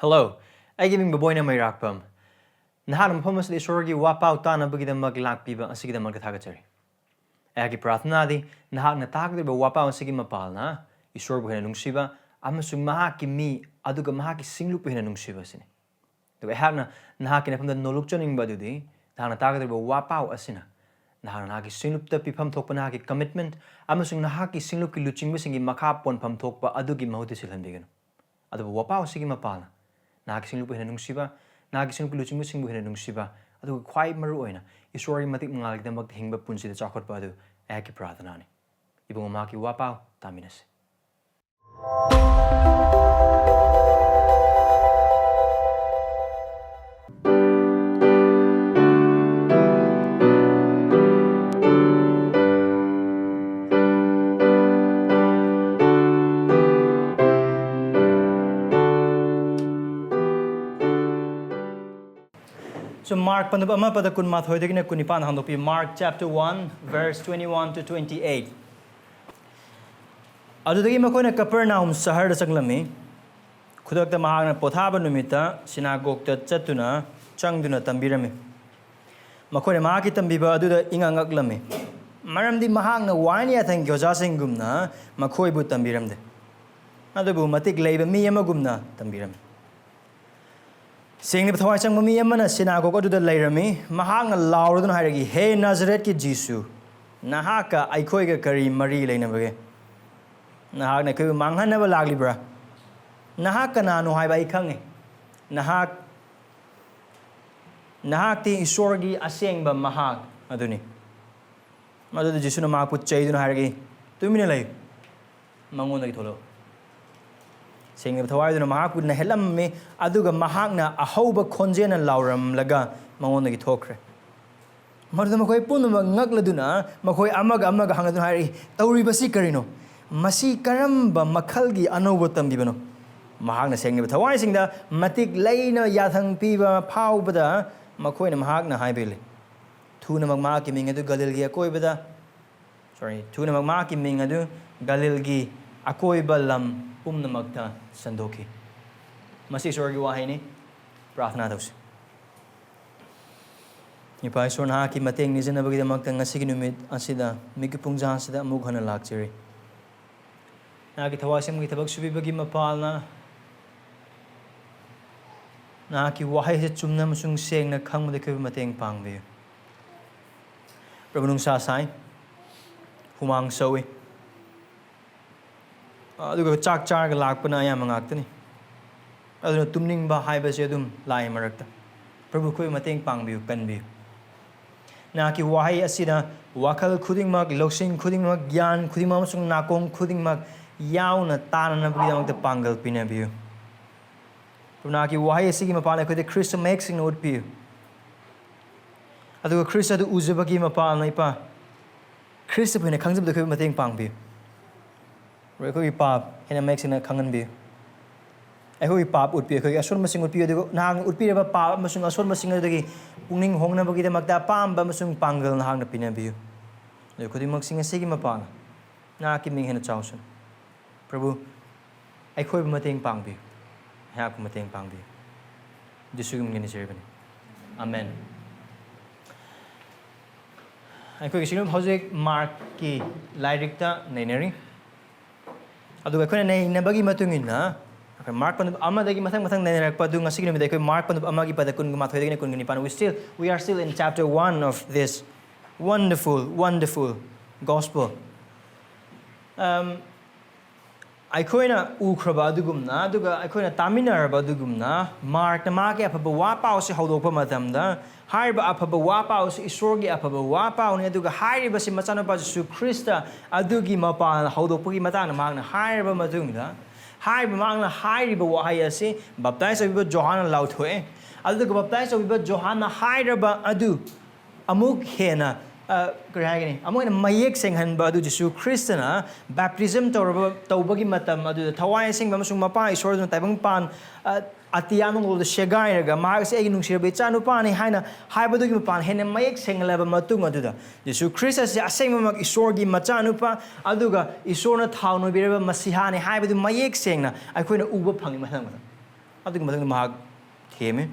Hello, I give Boboy Nameirakpam. Nahan Pumas the Esorgi Wapau Tana Bugida Maglak Piba and Sigida Magatagatory. Agi Prathnadi, Nahan Natak the Wapau and Sigima Palna, Esorbu and Nungshiba, Amasum Mahakki mi Aduga Mahakki Singlupi and Nungshiba Sini. The Wehana Nahakin from the Nolukchoning Badudi, Nahanataka the Wapau Asina. Nahanaki Sinlupta Pipam Topanaki commitment, Amasung Nahaki Singluki Luching missing in Makapon Pam Tokpa Adugi Mahutisilhandigan. Adu Wapau Sigima Palna. Nagising lupa hinanung siba, nagising lupa luching musing hinanung siba, adu quite maruoina, Esorgi Matik Mangalig the Maghingba Punsi the Chakot Badu, Eki Prathanani. Ibung Mahakki Wapau, Taminas. So Mark Panubama Padakun Mathoidagina Kunipan Handopi, Mark chapter 1, verse 21 to 28. Adudagi Makona Capernaum Sahar the Saglami, Kudakta Mahana Potaba Numita, Sinagog Chatuna, Changduna Tambirami. Makone Mahakki Tambiba Duda Ingangaglami. Maram di Mahanga Wanya thank Yozasing Gumna, Makoi Butambiramde. Adabu Matik leiba Miyamagumna Tambiram. Sing the Tawachang Mumiyamana Synagogue to the Lairami, Mahanga Laurdan Haragi, Hey Nazareth ki Jisu, Nahaka, Ikoiga Kari, Marie Lanabage. Nahana Ku Manga never laglibra. Nahaka Nano Haibai Kangi. Nahakti Esorgi Asengba Mahak, Aduni. Mother the Jisu Maput Chaydun Haragi, 2 minutes. Manguna Tolo. Saying the Tawai the Mahakud Nahelam me, Aduga Mahakna, a hoba congen and lauram laga, Mangona Tokre. Mardamako Punuma Nagladuna, Makoi Amaga Amaga Hangadunari, Tauri Basicarino, Masi Karamba, Makalgi, Anobotam Bibano. Mahagna saying the Tawai sing the Matik Lena Yathang Piva, Pau Bada, Makoi and Mahagna Haibili. Tuna Magmaki Mingadu Galilgi Akoibada. Sorry, Tuna Magmaki Mingadu, Galilgi, Akoibalam. Namagta Sandoki. Masi Esorgi Wahini, Prathnados. Nipai Sornaki Mating is in a big Magtang Siginumid, Asida, Mikipungza Sida Mughana luxury. Nagitawasim with Tabak Subibagima Palna Naki Wahai Chumnam Sung saying the Kang with the Kumating Pangvi. Rabunung Sasai Humang Soe. Aduga chak char ga lakpana ya mangakta ni aduna tumning ba haiba se adum lai marakta prabhu khoi mateng pangbiu kanbiu na ki wahai asida wakal khuding mak loksing khuding mak gyan khuding mak sung nakong khuding mak yauna tanana bidang te pangal pinabiu na ki wahai asigi mapala khoi de Khrista maxing note piu aduga Khrista du uzabagi mapal na ipa Khrista phine khangjab de khoi mateng pangbiu Reko pap, and makes in a kangan be. I hope pap would be a sort of single period, Nang would be a pap, Masung, a sort of single day, Puning Hongna Bogida Magda Pam, Bamasung Pangal, and hang the pinabu. They could make sing a sigma pan. Naki Ming in a chauson. Prabhu, I could mating pangbi. Have mating pangbi. Jisu Khrista. Amen. I could assume Jose Mahakki Lyricta Naneri. Aduga ko na nabagi matungin na Mark Panub Amadagi Matang Nameirakpam Signo Midako Mark Panub Amagi Padakun Mathoidagina Kunipan. We are still in chapter 1 of this wonderful gospel. Aikoina Ukraba Dugumna, Duga Aikoina Taminar Badugumna, Mark Namaki Apabawapa si Haudopa Matamda, Harba Apabawapa si Esorgi Apabawapa, Neduga Hariba si Matanapa Jisu Khrista, Adugi Mapa, Haudopugi Matana Magna, Harba Matunda, Harba Magna Hariba Wahayasi, baptized with Johanna Lautwe, Aduga baptized with Johanna Harba Adu, Amuk Hena. Among the Mayek sing and Badu Jisu Khrista, baptism to Bagi Matam, the Tawai sing Bamasumapa, Esorgi Tabang Pan, Atiano the Shagainaga, Marks Eginung Shirbitanu Pani, Hina, Hybadu Pan, Hen and Mayek sing Leva Matunga to the Jisu Khrista, Asamak Esorgi Machanupa, Aduga, Isorna Town, Birba Masihani, Hybadu Mayek sing, I couldn't Uber Pang Mahamada. ꯑꯗꯨꯒꯤ ꯃꯇꯨꯡꯗ ꯃꯍꯥꯛ ꯊꯦꯝꯃꯤ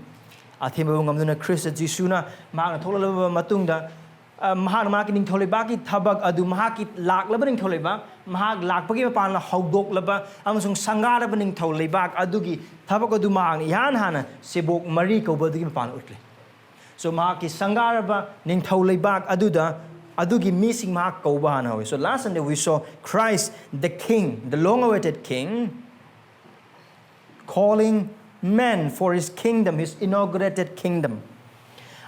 ꯑꯊꯦꯝꯕ ꯉꯝꯗꯨꯅ Christ ꯖꯤꯁꯨꯅ ꯃꯍꯥꯛꯅ ꯊꯣꯛꯂꯛꯂꯕ ꯃꯇꯨꯡꯗ ꯃꯍꯥꯛꯅ ꯃꯍꯥꯛꯀꯤ ꯅꯤꯡꯊꯧ ꯂꯩꯕꯥꯛꯀꯤ ꯊꯕꯛ ꯑꯗꯨ ꯃꯍꯥꯛꯀꯤ ꯂꯥꯛꯂꯕ ꯅꯤꯡꯊꯧ ꯂꯩꯕꯥꯛ ꯃꯍꯥꯛ ꯂꯥꯛꯄꯒꯤ ꯃꯄꯥꯟꯅ ꯍꯧꯗꯣꯛꯂꯕ ꯑꯃꯁꯨꯡ ꯁꯪꯒꯥꯔꯕ ꯅꯤꯡꯊꯧ ꯂꯩꯕꯥꯛ ꯑꯗꯨꯒꯤ ꯊꯕꯛ ꯑꯗꯨ ꯃꯍꯥꯛꯅ ꯏꯍꯥꯟ ꯍꯥꯟꯅ ꯁꯦꯕꯣꯛ ꯃꯔꯤ ꯀꯧꯕ ꯑꯗꯨꯒꯤ ꯃꯄꯥꯟꯅ ꯎꯠꯂꯤ so ꯃꯍꯥꯛꯀꯤ ꯁꯪꯒꯥꯔꯕ ꯅꯤꯡꯊꯧ ꯂꯩꯕꯥꯛ ꯑꯗꯨꯗ ꯑꯗꯨꯒꯤ ꯃꯤꯁꯤꯡ ꯃꯍꯥꯛ ꯀꯧꯕ ꯍꯥꯟꯅ ꯍꯧꯏ so last Sunday we saw Christ the king the long awaited king calling men for his kingdom his inaugurated kingdom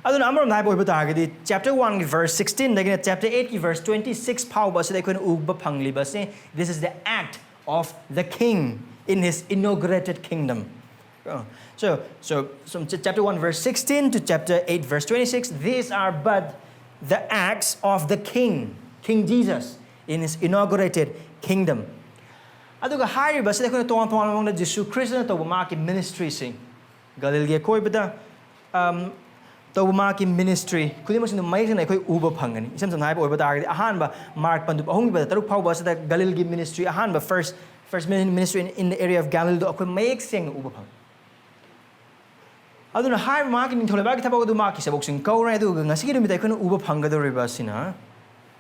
aduna amarom hai boiba targadi chapter 1 verse 16 dagina chapter 8 verse 26 phawba se dekhoina uba phangliba se this is the act of the king in his inaugurated kingdom so from chapter 1 verse 16 to chapter 8 verse 26 these are but the acts of the king King Jesus in his inaugurated kingdom aduga hariba se dekhoina ton ton mangda Jisu Khrista to maki ministry sing Galilee koibada tawba maki ministry khudimasindo maisina ekhoi uba phangani isam sam haiba oiba targadi ahanba mark pandu ahungiba taruk phawba sada Galilee ministry ahanba first ministry in the area of Galilee akhoi mayek seng uba phang aduna haiba maki ningthola bagi thabak adu maki sabok sing kaurai adu ngasi gi numita ekhoi uba phangadoriba sina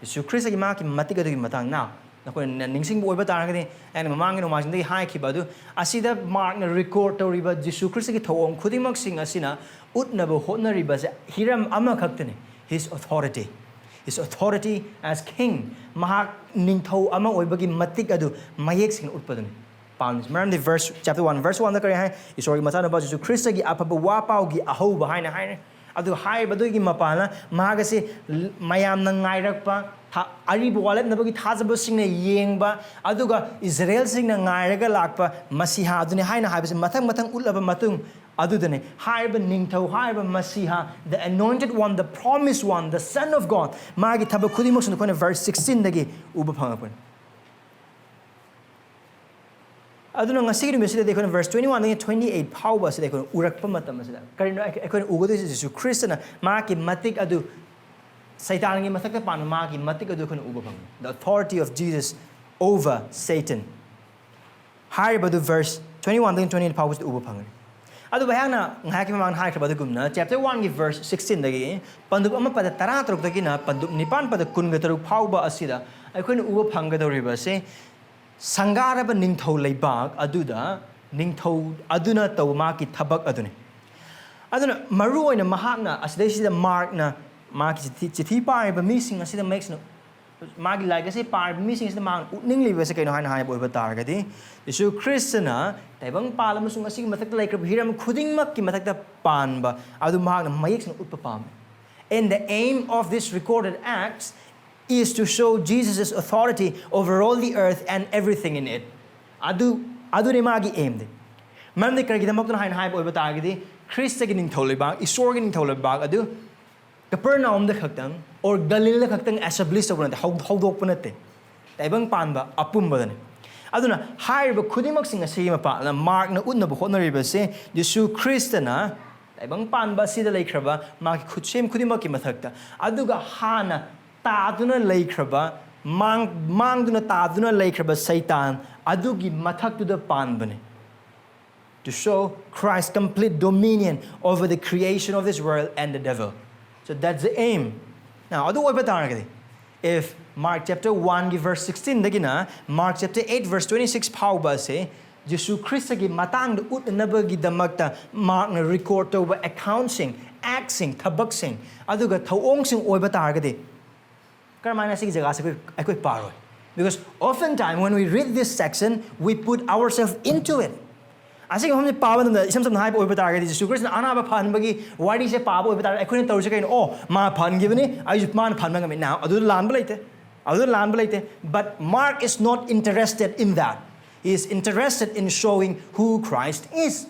Jisu Khrista gi maki matik adu gi matang now nakoi ningsing oiba targadi and mamangi no masing dai hai khiba adu asida mark na record toriba Jisu Khrista gi thawong khudimak sing asina utnaba hotnariba se hiram ama khaktani his authority as king mahak ningthau ama oibagi matik adu mayek sing utpadani pans maram the verse chapter 1 verse 1 da kare hai Esorgi Macha Nipani Jisu Khrista gi apaba wa pau gi ahoba haina haina adu hai badu gi mapana mahagase mayam na ngairakpa aribu walet nabagi thajaba singna yengba aduga Israel singna ngairaga lakpa masiha aduni haina haibase mathang utlaba matung adudane haiba ningthau haiba masiha the anointed one the promised one the son of God magi thaba khudimok sun kone verse 16 dagi uba phangapun aduna ngasi gi message dekho verse 21 dagi 28 phawba se dekho urakpa matam se karino ekho ugodu Jisu Khrista na magi matik adu Seitan gi mathakta pan magi matik adu khon uba phang the authority of Jesus over Satan haiba du verse 21 dagi 28 phawba se uba phang adu bayana ngaki mamang hai khaba dugumna chapter 1 gi verse 16 dagi pandup ama pada 13 dagi na pandup nipan pada kun ga taruk phawba asida aikhoina uba phangadoriba se sangaraba ningthau leibak aduda ningthau aduna tawma ki thabak aduna maru oina mahakna asida sida mark na maki chithi paiba mising asida makes no magi legacy par missing is the man utning liba se kaino haina hai boiba targadi Jisu Khrista na taibang palam sung asig mathakta laikrab hiram khuding mak ki mathakta panba adu mahakna mayek sing utpa pam and the aim of this recorded acts is to show Jesus' authority over all the earth and everything in it adu ne magi aim de mam de kargi damak na haina hai boiba targadi Khrista gi ning tholibang Esorgi ning tholibang adu Capernaum the khaktang or Galilee khaktang establish tabunate hawdok panate taibang panba apumbadane aduna haiba khudimak singa sima pa na mark na unna bhonariba se Jisu Khrista na taibang panba sida laikhraba mak khutchem khudimak ki mathakta aduga hana taaduna laikhraba mangduna taaduna laikhraba Seitan adugi mathak to the panbane to show Christ's complete dominion over the creation of this world and the devil. So that's the aim. Now, adu oiba targadi. If Mark chapter 1 verse 16 dagina, Mark chapter 8 verse 26 phawba se Jisu Khrista gi matang da utnaba gi damakta Mark na record over accounting, acting, thabak sing, aduga thawong sing oiba targadi. Karmana sig jaga se ekoi paroi. Because oftentimes when we read this section, we put ourselves into it. Asing हमने पावन दंदा इसम सब नाइब ओइबा Targe Jisu Khrista आना बा फान बगी वाडी से पाब ओइबा तार एखोने तौर से कइन ओ मा फान गिबनी आई मान फान बगा now अदु लान बलाइते but Mark is not interested in that he is interested in showing who Christ is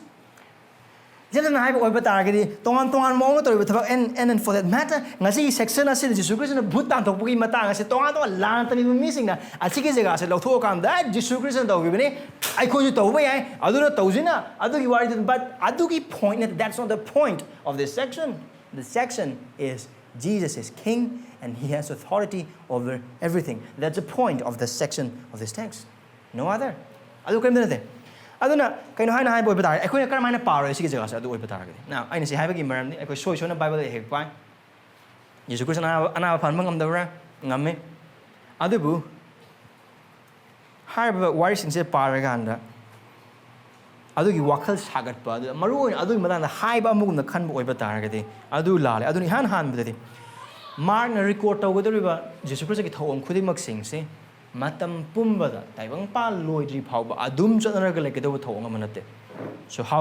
Jena naib oiba targedi tongan mong to thaba and for that matter ngasi section ase Jisu Khrista na bhutan thokgi matang ase tongan lan tani missing na asigi jaga ase lotho kam da Jisu Khrista to gibini ai ko ju to ba yai aduna tawjina adugi wari but adugi point that's not the point of this section the section is Jesus is king and he has authority over everything that's the point of the section of this text no other adu kam dene aduna kaino haina hai boy batar ekoi kar maina paro si jaga sa adu oi batar ga now aina si haiba gi maram ni ekoi soi sona bible he pai Jisu Khrista ana phan mangam dawra ngamme adubu haiba wari sing se paraga anda adugi wakhal sagat pa adu maru adu madang da haiba amugum na khan oi batar ga de adu lale adu ni han bade mark na record taw godoriba Jisu Khrista ki thawam khudi mak sing se matam pumbada taibang pa loidri phawba adum chanara ga leke do thawang amanate so how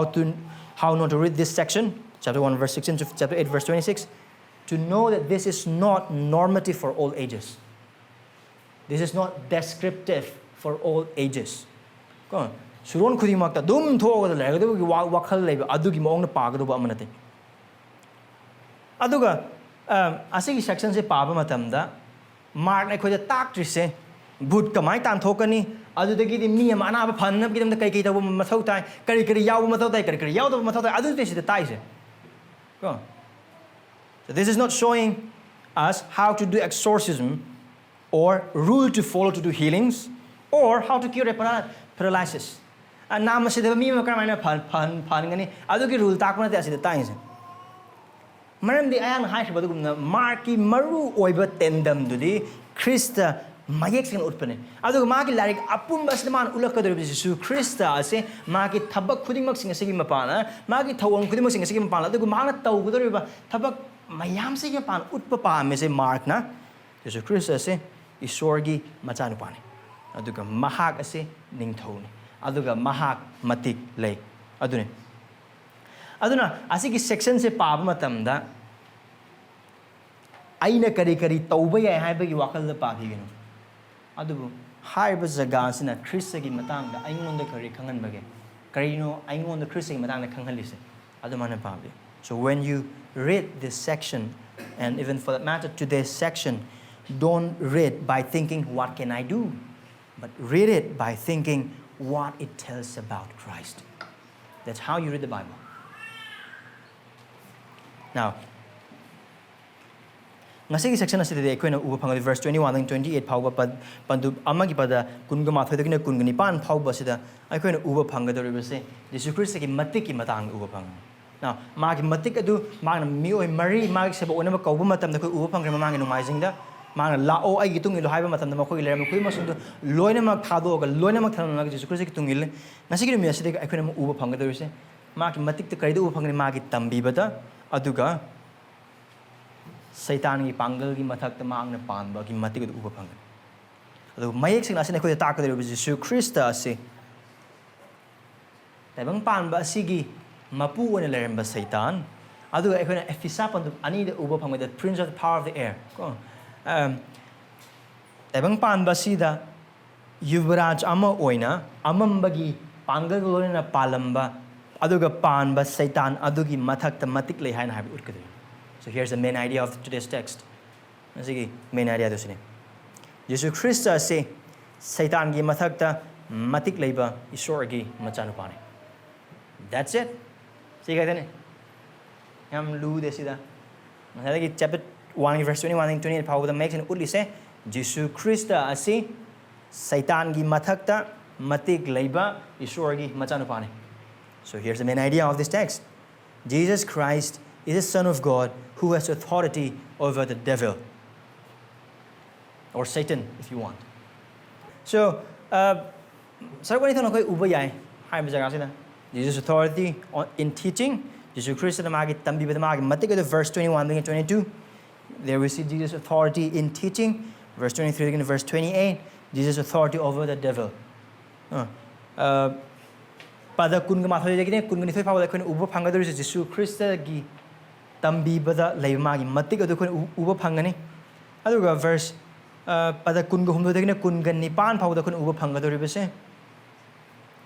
not to read this section chapter 1 verse 16 to chapter 8 verse 26 to know that this is not normative for all ages this is not descriptive for all ages ko suron khudi mak ta dum thoga da lege do gi wakhal leiba adu gi mong na pa ga do ba amanate aduga asigi section se pa ba matam da mark na khoi da tak tri se Bud kamai tan thokani adu de gi mi ma na ba phan na gi dam kai kai taw ma thau tai kari kari yaw ma thau tai kari yaw do ma thau tai adu de si de tai se go so this is not showing us how to do exorcism or rule to follow to do healings or how to cure a paralysis and nam se de mi ma kamai na phan ngani adu gi rule tak ma te si de tai se maram di ayang hai se ba du na marki maru oiba tendam du di Khrista Mayek sing utpane adu magi larik apum basman ulakador Jisu Khrista ase magi thabak khuding mak sing asigi mapana magi thawong khuding mak sing asigi mapana adu magna tawgudoriba thabak mayam se ge pan utpa pa me se mark na Jisu Khrista ase Esorgi Macha Nipani aduga mahak ase ningthoni aduga Mahakki Matik lei aduna asigi section se pab matam da aina kari kari tawba yai haibagi wakal da pa bigino adubu haiba jaga sina Khrista gi matang da aingon da kari khangan bage karino aingon da Khrista gi matang da khanghalise adumana pabe so when you read this section and even for that matter today's section don't read by thinking what can I do but read it by thinking what it tells about Christ that's how you read the Bible now ngasigi section aside de koina uba phang verse 21 and 28 phawba pandu amagi pada kunga ma thodagina kungani pan phawba sida ai koina uba phanga doribe se Jisu Khrista ki matik ki matang uba phang now magi matik adu magna mioi mari magi seba onama kauba matam da koi uba phang rema mangi numaising da magna lao ai gi tungi lo haiba matam da makoi leram koi masung do loina mak thado ga loina mak than magi Jisu Khrista ki tungil ngasigi mi aside ai koina uba phanga dorise magi matik te kai do uba phang magi tambibada aduga Seitan gi pangal gi Mathakta maang na panba gi matik du uba phang adu mayek sing asin ko ta ka de Jisu Khrista ase taibang panba asigi mapu ne leramba Seitan adu ai khona efisa pandu ani de uba phang the prince of the power of the air ko taibang panba sida yuvraj ama oina amambagi pangal lo na palamba aduga panba Seitan adugi Mathakta matik lei haina habi urkadu so here's the main idea of today's text. Asigi main idea dosine. Jisu Khrista se Seitan gi Mathakta matik leiba Esorgi Macha Nipani. That's it. See guys ne? Yam lu desida. Masagi chapter 1 verse 21 and 28 power the makes and utli se Jisu Khrista ase Seitan gi Mathakta matik leiba Esorgi Macha Nipani. So here's the main idea of this text. Jesus Christ is the Son of God who has authority over the devil or Satan if you want. So, sarwani thano koi uba yai hai ba jaga sina Jesus authority in teaching Jisu Khrista na magi tambibada magi matik the verse 21 and 22 there we see Jesus authority in teaching verse 23 and verse 28 Jesus authority over the devil. Pada kun ga ma thoi jagine kun ga ni thoi phawa khoi uba phanga dori Jisu Khrista gi tambibada leiba gi matik adu khoi uba phangani aduga verse pada kun ga humdo dagine kun ga nipan phawa da khoi uba phanga dori bese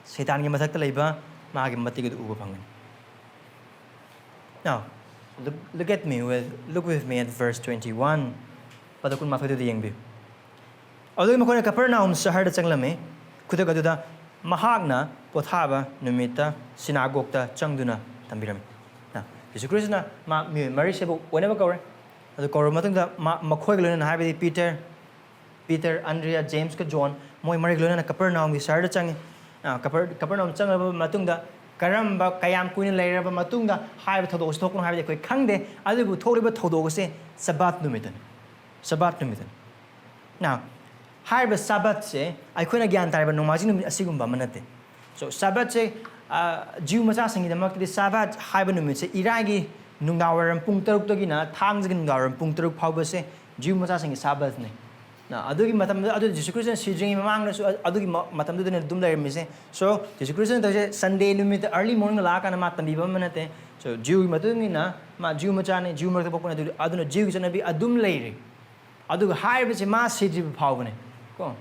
Seitan gi mathakta leiba magi matik adu uba phangani now look with me at verse 21 pada kun ma thoi de yengbi adu ma khoi Capernaum shahar da changlame khuda ga da mahakna pothaba numita sinagogta changduna tambirami na Jisu Khrista ma mi mari sebo whenever go adu ko matang da makhoi glona na habi Peter Andrea James ka John moi mari glona na Capernaum gi sar da changi Capernaum changaba matungda karamba kayam kuina leiraba matungda haiba thodok thokno haiba koi khangde adubu thoriba thodok se sabat numitan now haiba sabat se ai koina gyan taiba nomaji numit asigumba manate so sabat se jiu macha sangi damak de sabat haiba numit se iragi nungdawaram pung taruk tagina thangjagi nungdawaram pung taruk phauba se jiu macha sangi sabat ne na adugi matam adu Jisu Khrista sijing mamang na so adugi matam du ne dum lai mise so Jisu Khrista ta Sunday numit early morning la kana ma tambiba manate so jiu matungi na ma jiu macha ne jiu mar ta pokna adu na jiu jana bi adum lai adu hai be se ma siji phawbane ko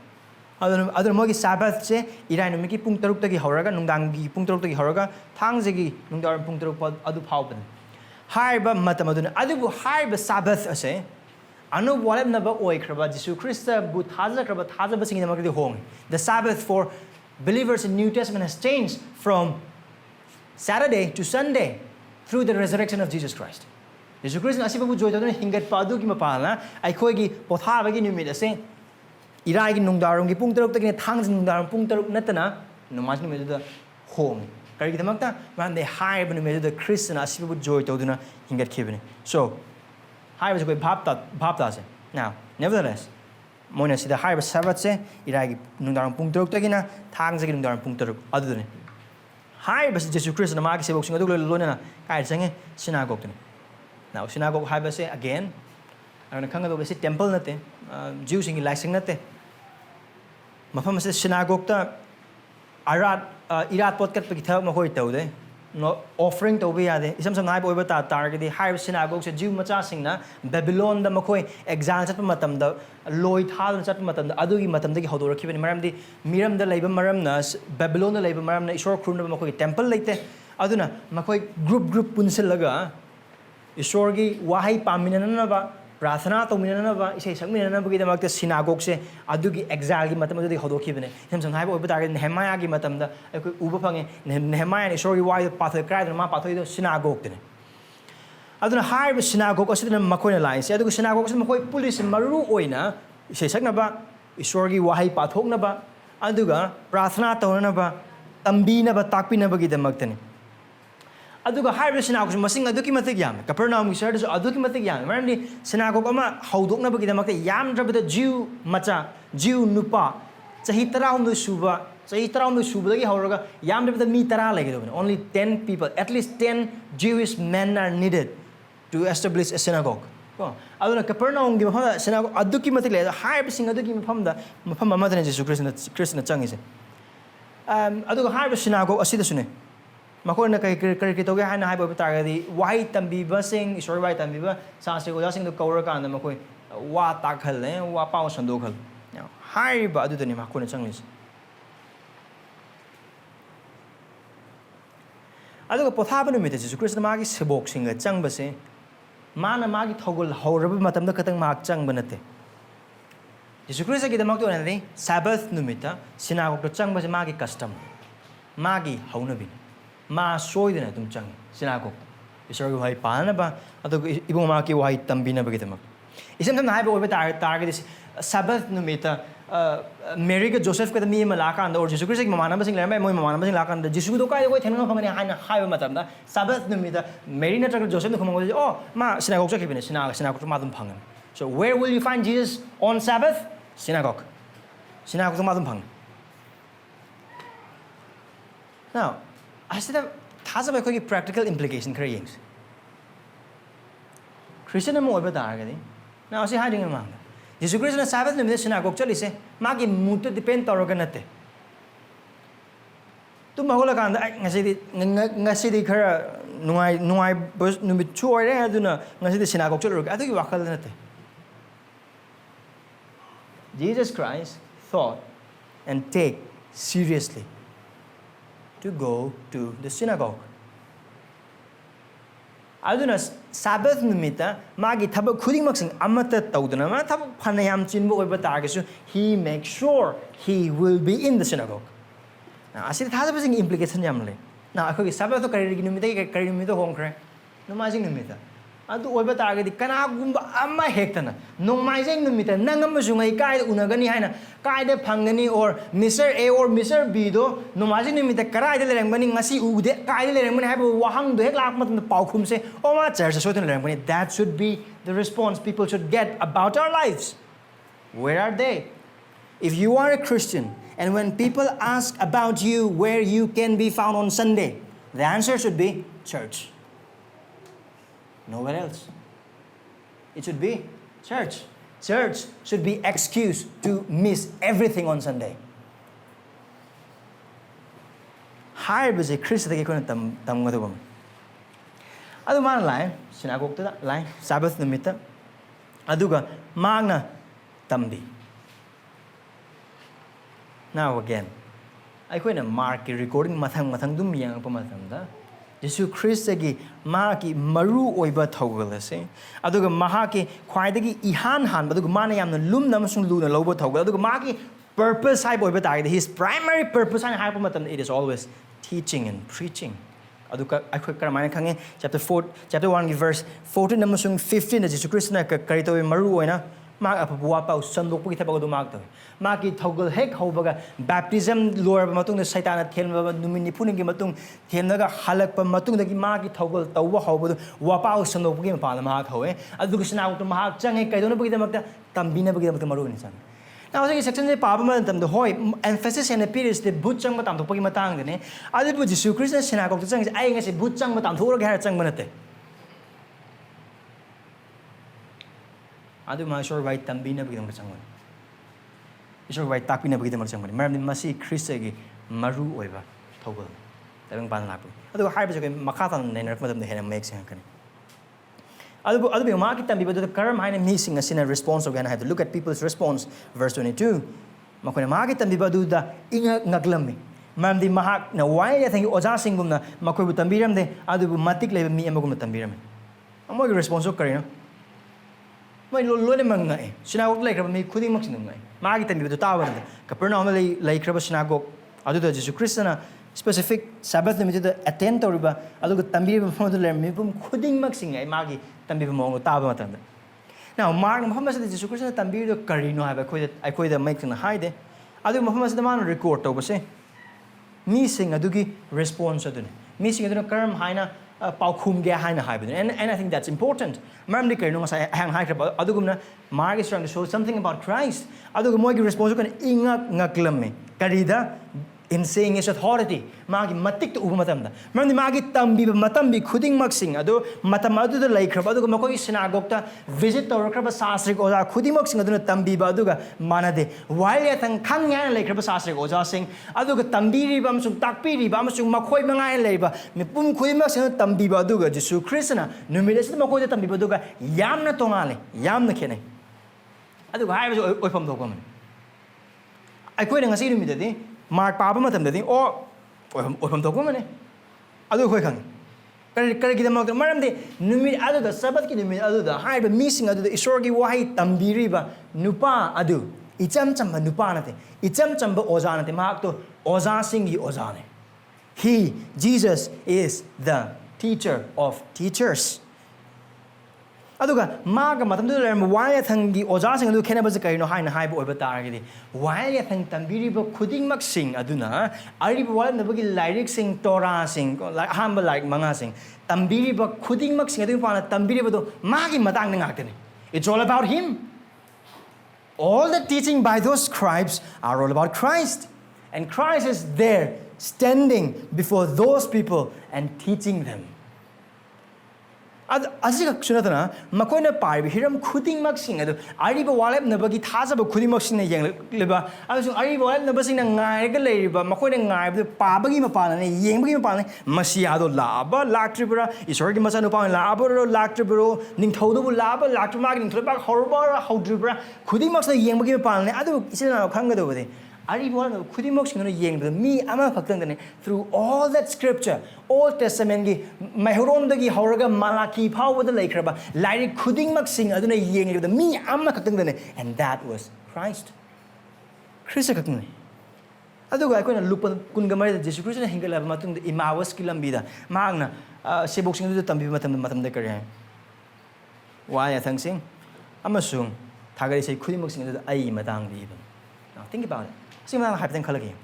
adu mogi sabat se irai numit ki pung taruk tagi horaga nungdang gi pung taruk tagi horaga thangjagi nungdar pung taruk adu phawbane hai ba matam adu adu bu hai ba sabat ase anu walem na ba oi kraba Jisu Khrista bu thaja kraba thaja ba singi namakdi hong the Sabbath for believers in New Testament has changed from Saturday to Sunday through the resurrection of Jesus Christ Jisu Khrista asiba bu joy taduna hingat pa adu ki mapala ai khoi gi potha ba gi numit ase irai gi nungdarum gi pung taruk tagina thang nungdarum pung taruk natana numaj numit da hong kari gi damakta man de hai ba numit da Christian asiba bu joy taduna hingat khibene so high was a bapta now nevertheless Mona see the high was Sabbath se iragi nundaram pung turuk tagina thang se nundaram pung turuk other than high was Jisu Khrista na magi se boxing adu lona kai sange synagogue now synagogue high was again ana khanga do se temple nate Jews in like sing nate mafam se synagogue ta arat irat pot kat pagi thak ma khoi tawde no offering to be ade isam sam nai boy bata target high synagogue se Jew macha singna Babylon da makoi exile chat matam da loi thal chat matam da adugi matam da gi hodor khibani maram di miram da leiba maram na Babylon da leiba maram na Isor khurna makoi temple leite aduna makoi group punsil laga Esorgi wahai paminana na ba प्रार्थना तो मिनना बा इसे सब मिनना बगी दमक synagogue से अदुगी exile की मतलब अदुगी होदो खिबने हम संहाय बो बता नेहमाया की मतलब दा कोई उब फंगे नेहमाया ने Esorgi वाई पाथ क्राइ मा पाथoi दो synagogue तने अदुना हाय synagogue असिदन मखोइना लाइन से अदुगी synagogue से मखोइ पुलिस मरु ओइना इसे सकना बा Esorgi वाही पाथोकना बा अदुगा प्रार्थना तोना बा तंबीना बा ताकपिना बगी दमक तने aduga high synagogue masing aduki matik yam Capernaum research aduki matik yam maramni synagogue ama haudokna bagi damakte yam drabada Jew macha Jew nupa chahi 13 suba chahi 13 subadagi hauraga yam drabada mi tara lagi only 10 people at least 10 Jewish men are needed to establish a synagogue aduna Capernaum gi mafam synagogue aduki matik le high sing aduki mafam da mafam amadane Jisu Khrista changise aduga high synagogue asida sune Makona kay toge hana hai bob targadi wai tambiba sing Esorgi wai tambiba sanse ko sing do kawra kan makoi wa takhal ne wa paw sandokhal hai ba adu dani makona changlis adu ko potha banu mete Jisu Khrista magi sebok singa changba se mana magi thogol haurab matam da katang mak chang banate Jisu Khrista gi damak to ne Sabbath numita synagogue to changba se magi custom magi haunabi ma soidena tum chang synagogue Esorgi wahai pana ba adu ibong ma ki wahai tambina bagitama isam sam hai ba obe target Sabbath numita Mary ka Joseph ka mi malaka and or Jisu Khrista ki mamana ba sing lemai moi mamana ba sing lakan Jisu do kai ko thenga phangani hai ba matam da Sabbath numita Mary na tra Joseph no khomang oh ma synagogue cha kibine synagogue ma dum phangan so where will you find Jesus on Sabbath synagogue ma dum phang now I said that has a practical implication creating Christian mo iba target now si hiding among Jisu Khrista na Sabbath na synagogue chali se magi muto depend toroga nate tu mahula kan ngasi di khara nungai bus numit chu ore aduna ngasi di synagogue chalo adu ki wakal nate Jesus Christ thought and take seriously to go to the synagogue. Aduna Sabbath numita magi thabak khuding maksing amata tawduna ma thabak phanayam chinbo oiba targesu he makes sure he will be in the synagogue. Now asid thasa basing implication yamle. Now akhoi Sabbath to kari numita kari numita hongkre. Namazing numita. adu oiba taragadi kanagumba amma hektana nongmaijeng numita nangam sungai kai unagani haina kai de phangani or Mr. A or Mr. B do nongmaijeng numita karai de lerangmani ngasi ude kai de lerangmani haibu wahang do hek lak matam paukhum se oma church soten lerangmani. That should be the response people should get about our lives. Where are they? If you are a Christian and when people ask about you where you can be found on Sunday, the answer should be church. Nowhere else. It should be church. Church should be excuse to miss everything on Sunday. Higher busy Khristagi ko na tamgadubam. Adu man lai sinagog ta lai Sabbath numita. Aduga magna tambi. Now again, I ko na mark recording mathang dum yang pamatamda. Jisu Khristagi Mahakki maru oiba thaugalase. Aduga Mahakki khwaidagi ihan han aduga mana yamna lumna amasung luna loba thaugal. Aduga Mahakki purpose hai oiba target. His primary purpose hai pamatam it is always teaching and preaching. Aduga I ko karamana khange chapter 1 verse 14 amasung 15 Jisu Khrista na karito maru oina mak apabuwa pa sandok pagi thabago mak to maki thaugal hek hobaga baptism lor matung na Seitan na thelma numini puningi matung thelnaga halak pa matung dagi maki thaugal tawwa hobodu wapa sandok pagi mapala mak howe aduga sina to mak change kaidona pagi damakta tambina pagi damakta maru ni san. Now this section is papa matam the hoy emphasis and appears the butchang matam to pagi matang de ne adu Jisu Khrista sinagog to chang ai ngasi butchang matam thoro ga chang manate. Adu masur vai tambina bagi damakta changwan. Isor vai takpina bagi damakta changwan. Maram ni masi Khristagi maru oiba thogol. Tabang ban lapu. Adu hai ba joge makhatan nei narak matam de hena make sang kan. Adu be Mahakki tambibada the karam haina missing a sinner response again. I have to look at people's response. Verse 22. Makona Mahakki tambibadu da inga ngaglami. Maram di mahak na why I think oja singum na makoy bu tambiram de adu bu matik leiba mi amagum tambiram. Amo gi response ko karina. May lolo mga eh. Sinagog like may kuding magsinong eh. Mahakki tambibadu tawa na. Kapernaum like raba sinagog. Adu da Jisu Khrista na specific Sabbath na attend to riba. Adu ko tambibam mo dole may pum kuding magsing eh Mahakki tambibam mo tawa matanda. Now Mark Muhammad sa Jisu Khrista na tambibado karino ha ba ko da make na hide. Adu Muhammad sa man record to ba se. Missing adugi response adun. Missing adun karam haina paukhum ge haina haibun. And I think that's important. Maram di karino sa hang hai kraba adugumna Mark is trying to show something about Christ. Adug mo gi response kan ingak ngaklame. Karida in saying his authority. Mahakki Matik to umatamda. Maram di Mahakki tambi matambi khuding magsing adu matamadu da lai kraba adug makoi sinagog ta visit to kraba sastrik oja khuding magsing adu tambi ba aduga manade while yatang khang yan lai kraba sastrik oja sing aduga tambi ri bam sung takpi ri bam sung makoi mangai leiba me pum khuding magsing tambi ba aduga Jisu Khrista na numide sid makoi tambi ba aduga yamna tongale yamna khene aduga hai ba oipam thokam ai koi ngasi numide di Mark papa matam dadi o oipam thokam mane adu khoi khang kare ki damak maram de numid adu da Sabbath ki numid adu da hai ba missing adu da Esorgi wahi tambiri ba nupa adu icham chamba nupa nate icham chamba oja nate mahak to oja singi oja ne. He Jesus is the teacher of teachers. Aduga maga matam du lerm why thangi oja sing adu khena ba karino haina hai ba oiba taragidi why thang tambiri ba khuding mak sing aduna ari ba wal nabagi lyric sing Torah sing hamba like manga sing tambiri ba khuding mak sing adu pa na tambiri ba do magi matang na ngakte ni. It's all about him. All the teaching by those scribes are all about Christ, and Christ is there standing before those people and teaching them. Asika sunatana makoina pai hiram khuding maksing adu ari ba walep na bagi thaja ba khuding maksing na yang leba asu ari ba walep na basing na ngai ga leiba makoina ngai ba pa bagi mapana ne yeng bagi mapana masia do laba laktribra Esorgi Macha Nipani laba ro laktribro ning thodo bu laba laktuma ning thoba horba hodribra khuding maksing yeng bagi mapana ne adu isina khanga do bade ari ba walep khuding maksing na yeng ba mi ama phakang ne through all that scripture Old Testament gi Mahron dagi horaga Malaki power the laikraba lyric khuding maksing aduna yeng the mi amma khakang dane and that was Christ. Khrista khakang aduga akoina lupa kungamai Jisu Khrista hingala matung imawas kilambida maangna sebok sing du tambi matam de kare why I think sing. Amasung Tagari say Kudimak sing to the Ai Madang even. Now think about it. See my hyphen color game.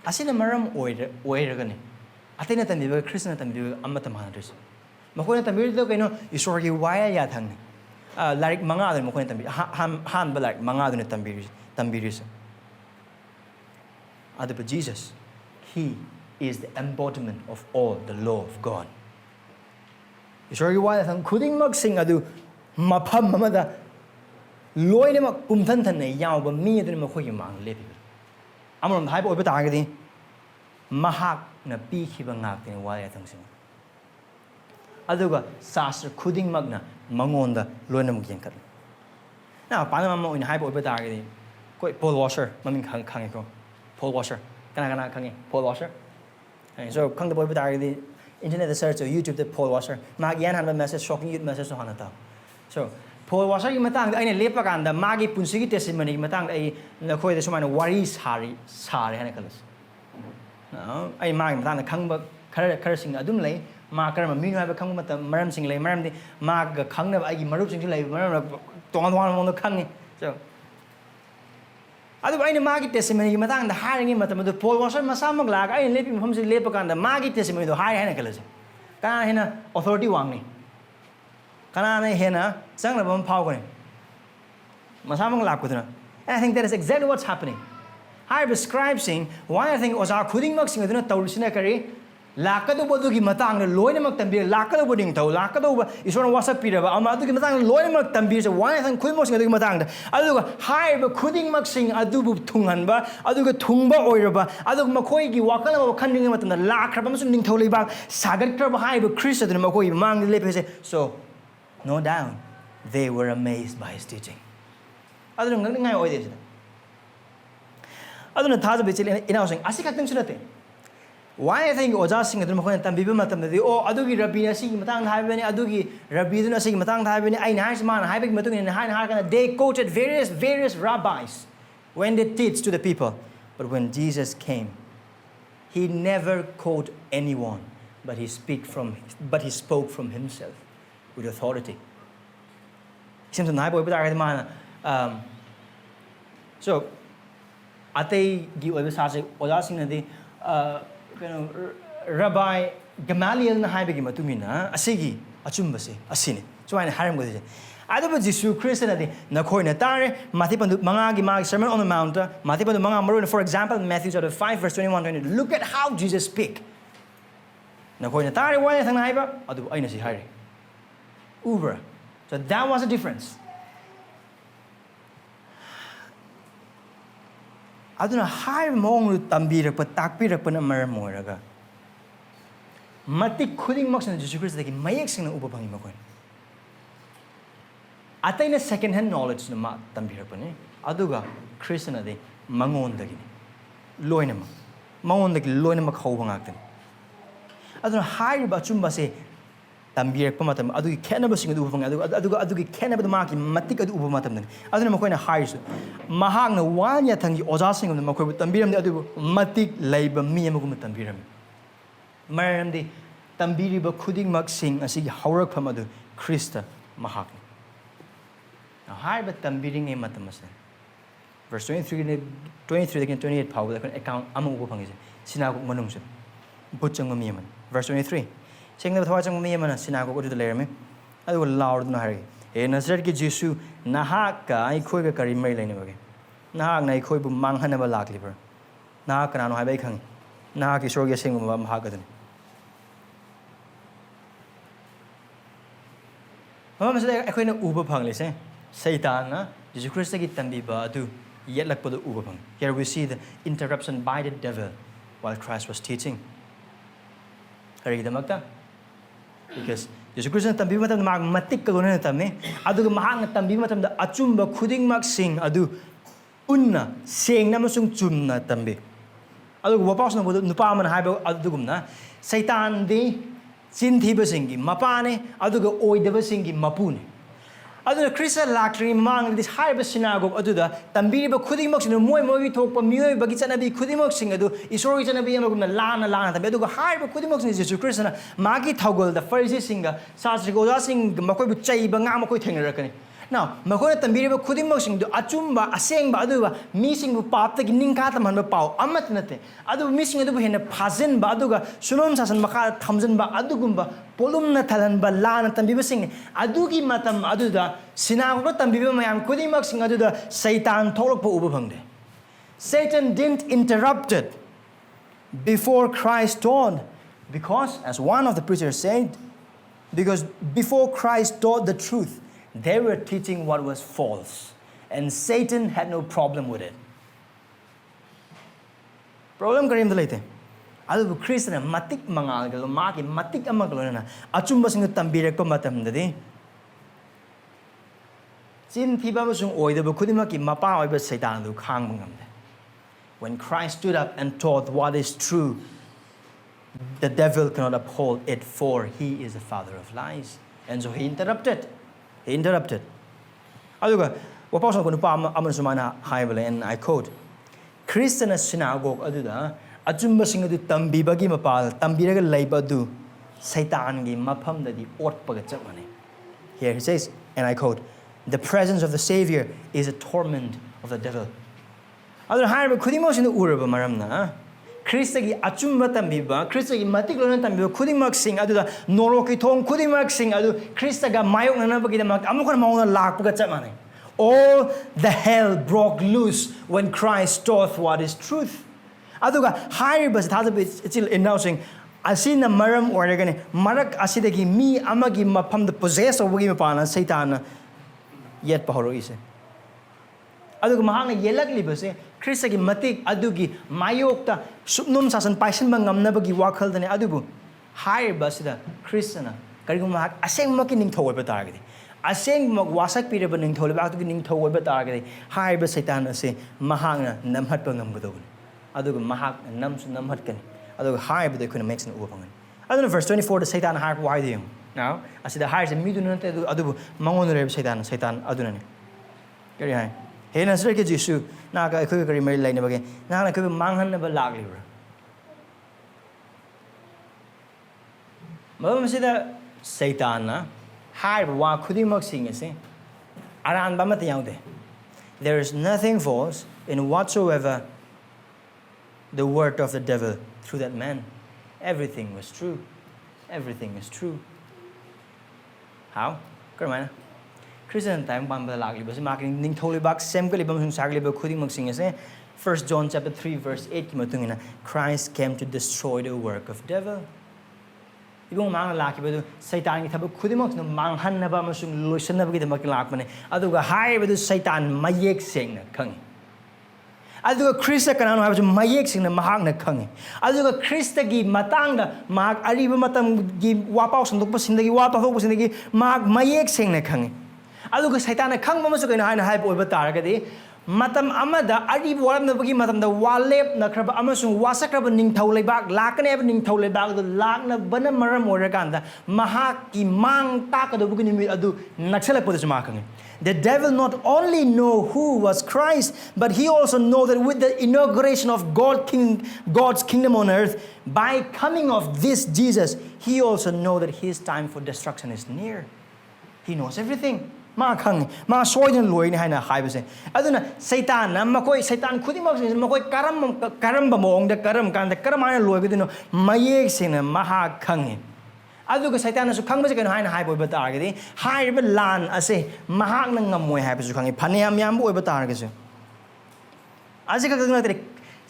I see the Maram Oiragani. I think that I'm Christian and do Amatamanadris. Makona Tamir, you know, Esorgi why Yatang. Like Manga and Mokon Han, but like Manga and Tambiris. But Jesus, He is the embodiment of all the law of God. Esorgi why I'm couldn't mug sing adu Mapam Mamada Loyama Pumtantane Yaw, but me and Mokoyamang live. I'm on the hype over Tagadi Mahak na Pikibangak in why I think so. Aduga Sastra Kuding Magna Mangonda Lonam Yankat. Now, Panama in hype over Tagadi, quite Paul Washer, Maming Kangiko, Paul Washer, Kanagana Kangi, Paul Washer. And so, Kang the boy with Tagadi, internet search or YouTube, the Paul Washer, Magian had a message, shocking youth message to Hanata. So, Paul Washer, you matang, I lepaganda, Magi Punsigi testimony, matang, a Nakoi, the Suman, Waris Hari, Sari, Hanacalis. No, I mind that the Kangba cursing Adumlay, Marker, Mino have a Kang with the Maram sing lay, Maram the Mark Kang of Agi Marup sing lay, don't want on the Kangi. So, otherwise, the Magi testimony, matang, the hiring him at the Paul Washer, Masamaglag, I live him from the lepaganda, Magi testimony, the high Hanacalis. Kana authority wangi. Kana Hena, Sanglabam Power. Masamang Lakutana. And I think that is exactly what's happening. I describe saying why I think was our Kuding Maxing with a Tausinakari, Lakado Bodugi Matang, the Loynamak Tambi, Lakado Budding Tau, Lakado is one of what's up, Peter, Amaduki Matang, Loynamak Tambi, why I think Kudos in the Matang. Aduga, high but Kuding Maxing, Adubu Tunganba, Aduga Tumba Oiraba, Aduk Makoigi, Wakala, Kanding at the Lakrabam Toliba, Sagat high but Christ and Makoi, Mang the Lip. So, no doubt, they were amazed by his teaching. Other than nothing I owe this. Other than Tazabit in housing, I see Katim Sunate. Why I think Ozasing at the Mohan Tambimatam, the oh, Adugi Rabina sing Matang Haveni, Adugi Rabina sing Matang Haveni, I nice man, Hibik Matun and Hein Harkana, they quoted various rabbis when they teach to the people. But when Jesus came, he never quoted anyone, but he spoke from himself with authority. Seems to Bible with man. So, Ate give a message, Ozasing the Rabbi Gamaliel na Hibiki Matumina, Asigi, Achumbasi, Asini. So I harem with it. I don't know Jisu Khrista na Koinatare, Matipan Mahakki Matik Sermon on the Mount, Matipan Mangamarun, for example, Matthew chapter 5, verse 21-20. Look at how Jesus speak. Na Koinatare, why I think Haiba? Adu Ainasi Hari. Uber. So that was the difference. I don't know how long tambira but takpira pun amaramoraga. Matik Kuding Max and Jisu Khristagi Mayexing Ubapangi Makoin. Attain a second hand knowledge no mat tambira pune. Aduga Christian de Mangon the Loinama. Mangon the Loinama Hovangactin. I don't know how Bachumba say Nameirakpam Adugi cannabis in the Ubang, Adugi cannabis Mahakki Matik at Ubamatam. I don't know when I hire you. Mahang one yatangi Ozasing of the Mako with Tambiram the Adu Matik leiba Miamugum Tambiram. Maram the Tambiriba Kuding Maxing as he Haurakpam Adu Khrista Mahakki. Now high but Tambiring a Matamasan. Verse 23 again 28 power like an account among Upang is Sinagog Manumsum. Butchang Miaman. Verse 23. Saying that watching me and a synagogue to the Lerme, I will loud Nahari. In a Esorgi Jisu Nahaka, I could carry Maryland again. Nahak na could be Manghanaba Lak liver. Nahakan I bacon. Nahak is Esorgi sing about Mahagadan. Mama said, I couldn't Uber Pangli say. Seitan, Jisu Khristagi tambibada, yet like the Ubapang. Here we see the interruption by the devil while Christ was teaching. Hari the Magda. Because Jisu Khrista tambimatam Matik kaluna tamne, adu mahang tambimatam the achumba Kuding Mak sing adu unna sing namasung chumna tambi. Adu wapas na nupaman haiba adugumna Seitan de sintiba singi mapane adu oidaba singi mapune. aduna Krista laktri mang this haiba synagogue aduda tambiriba khudimok sing moi thokpa mioi bagi chanabi khudimok sing adu isorgi chanabi amagumna lana tabi aduga haiba khudimok sing Jisu Khrista na magi thogol the Pharisee singa sasri goda sing makoi bu chaiba nga makoi thengrakani now makoi tambiriba khudimok sing du achumba asengba aduba mi sing bu papta gi ningkha tamhanba pau amat nate adu mi sing adu hena phajin ba aduga sunom sasan makha thamjin ba adugumba polumna thalanba lana tambiba sing adugi matam aduda synagogue tambiba mayam khudimok sing aduda Seitan tholokpa uba phangde Satan didn't interrupt it before Christ taught because as one of the preachers said because before Christ taught the truth they were teaching what was false and Satan had no problem with it problem karim dalaite adu Christian matik mangal galo maki matik amagalo na achumba sing tambirakpa matamdadi sin thiba masung oidaba khudimaki mapa oiba Seitan du khangba ngamde when Christ stood up and taught what is true the devil cannot uphold it for he is the father of lies and so he interrupted aduga wapasang ko nupa aman sumana haibale and I quote Christian synagogue aduda achumba sing adu tambibagi mapal tambiraga leiba du Seitan gi mafam dadi otpaga chapmane here he says and I quote the presence of the Savior is a torment of the devil adu haiba khudimok sing uraba maramna Khristagi achumba tambiba Khristagi matiklona tambiba khudimak sing aduda noroki thong khudimak sing adu Khristaga mayok nanabagi damak amukon mauna lakpaga chapmane all the hell broke loose when Christ taught what is truth aduga haiba thazabi still announcing asina maram oragani marak asidagi mi amagi mafam the possess obagi mapana Seitan yet pahoro ise aduga mahang yelaklibase Kristagi matik adugi mayokta supnum sasan paisan ngamnabagi wakhal dane adubu haiba sida Kristana karigum mahak aseng maki ningthoi ba targadi aseng mak wasak pireba ningthoi ba adugi ningthoi ba targadi haiba Seitan ase mahangna namhat pa ngamgadogni aduga mahak namsu namhat kani aduga haiba de kuna makes an ubangan aduna verse 24 the Seitan har why the now asida hair se miduna te adubu mangon reb Seitan aduna ni kari hai hena sir ke Jisu na ka khoi kari mai lai ne bage na na khoi manghan na ba lag libra mama sida Seitan na hai wa khudimak sing ase aran ba mat yaude there is nothing false in whatsoever the word of the devil through that man everything was true is true how karmana Christian time bamba lagli bas making ning tholi bak sem kali bam sung sagli ba khudi mak sing ase 1 John chapter 3 verse 8 ki matungina Christ came to destroy the work of devil ibong mang laki ba Seitan ki thab khudi mak no mang han na ba masung loisan na ba ki mak lak mane aduga hai ba Seitan mayek sing na khang aduga Krista kanano ha mayek sing na mahak na khang aduga Krista gi matang da mahak ariba matam gi wapau sandok pa sindagi wa ta hok pa sindagi mahak mayek sing na khang aduga Seitan na khang ma masu kaina haina hai boiba taragadi matam amada ariba waram na bagi matam da walep na kraba amasung wasakraba ningthau leibak lakane ba ningthau leibak do lakna bana maram oraganda mahakki mang takado bugi nimi adu naksalak podu ma khang the devil not only know who was Christ but he also know that with the inauguration of God's kingdom on earth by coming of this Jesus he also know that his time for destruction is near he knows everything ma khang ma soidin loi ni haina haibase aduna Seitan na makoi Seitan khudimak makoi karam ba mong da karam kan da karamana loi gidino mayek sina maha khang aduga Seitan su khang ba se kan haina haiboi ba targadi haiba lan ase mahak na ngamoi haiba su khangi phaniam yam boi ba targase azika gagna tere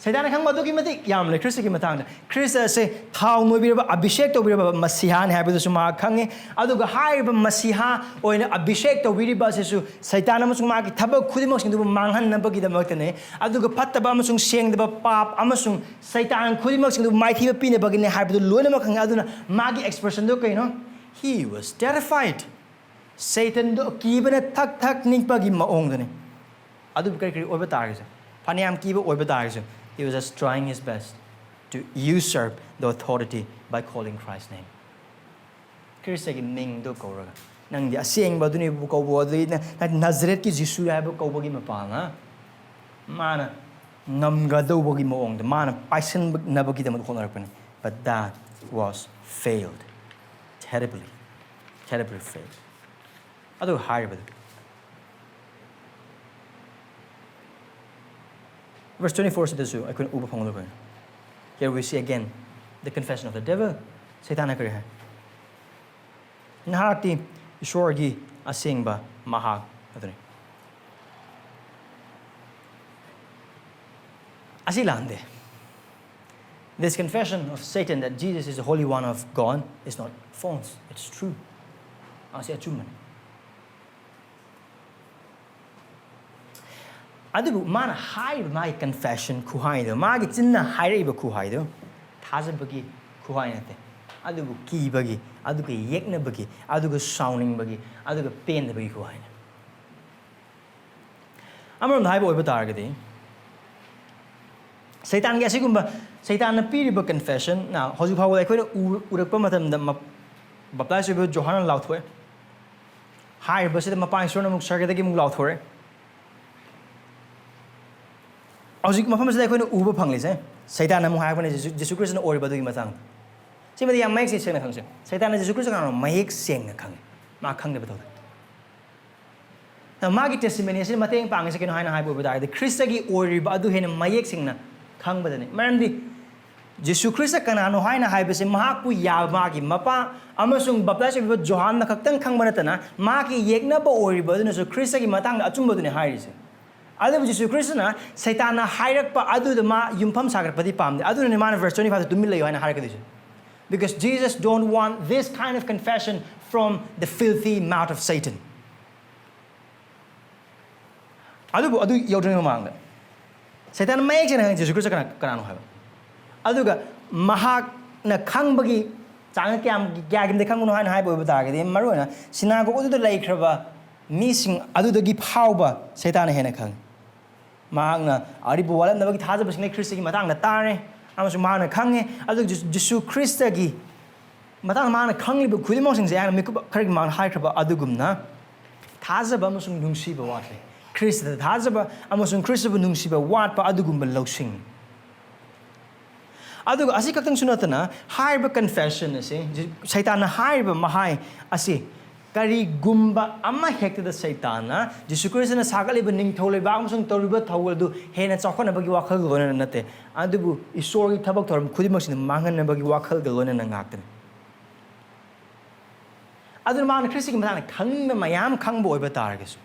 Seitan khang ba dugi mati yam le Krista ki matang Krista se thau noi bi ba abhishek to bi ba masiha ne haiba su ma khangi aduga haiba masiha oina abhishek to bi ba se su Seitan amasung ma ki thaba khudimok sing du manghan na ba gi da mak ne aduga phatta ba amasung seng da ba pap amasung Seitan khudimok sing du mai thi ba pi ne ba gi ne haiba du loina ma khang aduna ma gi expression do kai no he was terrified Satan do ki ba na thak ning pa gi ma ong da ne adu kai kai oi ba tar ga phaniam ki ba oi ba tar ga he was just trying his best to usurp the authority by calling Christ's name. Krista ki ming do ko raga Nang di asing ba duni bu kau bu adi na Nazareth ki Jisu hai bu kau bagi mapa na mana ngam ga do bagi mo ong de mana paisen na bagi de mo khon arpani but that was failed terribly failed adu higher but verse 24 says I couldn't uba phang lo. Here we see again the confession of the devil. Seitan kare hai nahati Esorgi Macha Nipani asilande. This confession of Satan that Jesus is the Holy One of God is not false. It's true. Asi achuman. Adubu mana high my confession kuhaido. Magi chinna high ba kuhaido. Thaza bagi kuhainate. Adubu ki bagi. Adugu yekna bagi. Adugu sounding bagi. Adugu pain bagi kuhaina. Amaron high boy batargadi. Seitan gasi kumba Seitan na piri ba confession na hoju phaw ai khoina urakpa matam da baptise be Johanna lauthoe hai ba se ma pai sona muk sarga dagi muk lauthoe hoju ma pham se khoina uba phangli se Seitan na mu hai phane Jisu Khrista na ori ba dagi matang se ma yam mai se seng na khang se Seitan na Jisu Khrista ka no mayek seng na khang ma khang de ba na ma gi testimony se mateng pang se kino hai na hai bo ba da Khristagi ori ba adu hena mayek seng na khang ba dani maramdi Jisu Khrista kanano haina haibase mahakpu yabagi mapa amasung baptise be Johan na khaktan khangba natana maki yekna ba oriba duna so Khrista gi matang da achumba dune hairise adu Jisu Khrista na Seitan na hairak pa adu da ma yumpham sagar padi pamde adu ne man verse 25 to dumil haina harak dise because Jesus don't want this kind of confession from the filthy mouth of Satan adu yodring mangda Seitan ma ekjana Jisu Khrista kanano haiba aduga mahak na khangbagi chang kyam gyagim de khangno han hai boy bata ge marona sinago odu lai khraba mising adudagi phauba Seitan hena khang mahak na aribu wala na bagi thaja basne Khrista gi matang na tare amasu mahak na khange adu Jisu Khrista gi matang mahak na khangli bu khudimong sing ya mi khari mahak hai khraba adugumna thaja ba amasung nungsi ba watle Khrista thaja ba amasung Khrista bu nungsi ba wat pa adugum ba losing aduga asi kaktang sunatana haiba confession ase Seitan na haiba mahai asi kari gumba ama hekta da Seitan na Jisu Khrista na sagali ba ning thole ba amsung toriba thawal du hena chakhona bagi wakhal gona nate adubu Esorgi thabak thorum khudimak sin mangan na bagi wakhal gona na ngakten adu man Khrista gi matana khangba mayam khangba oiba targesu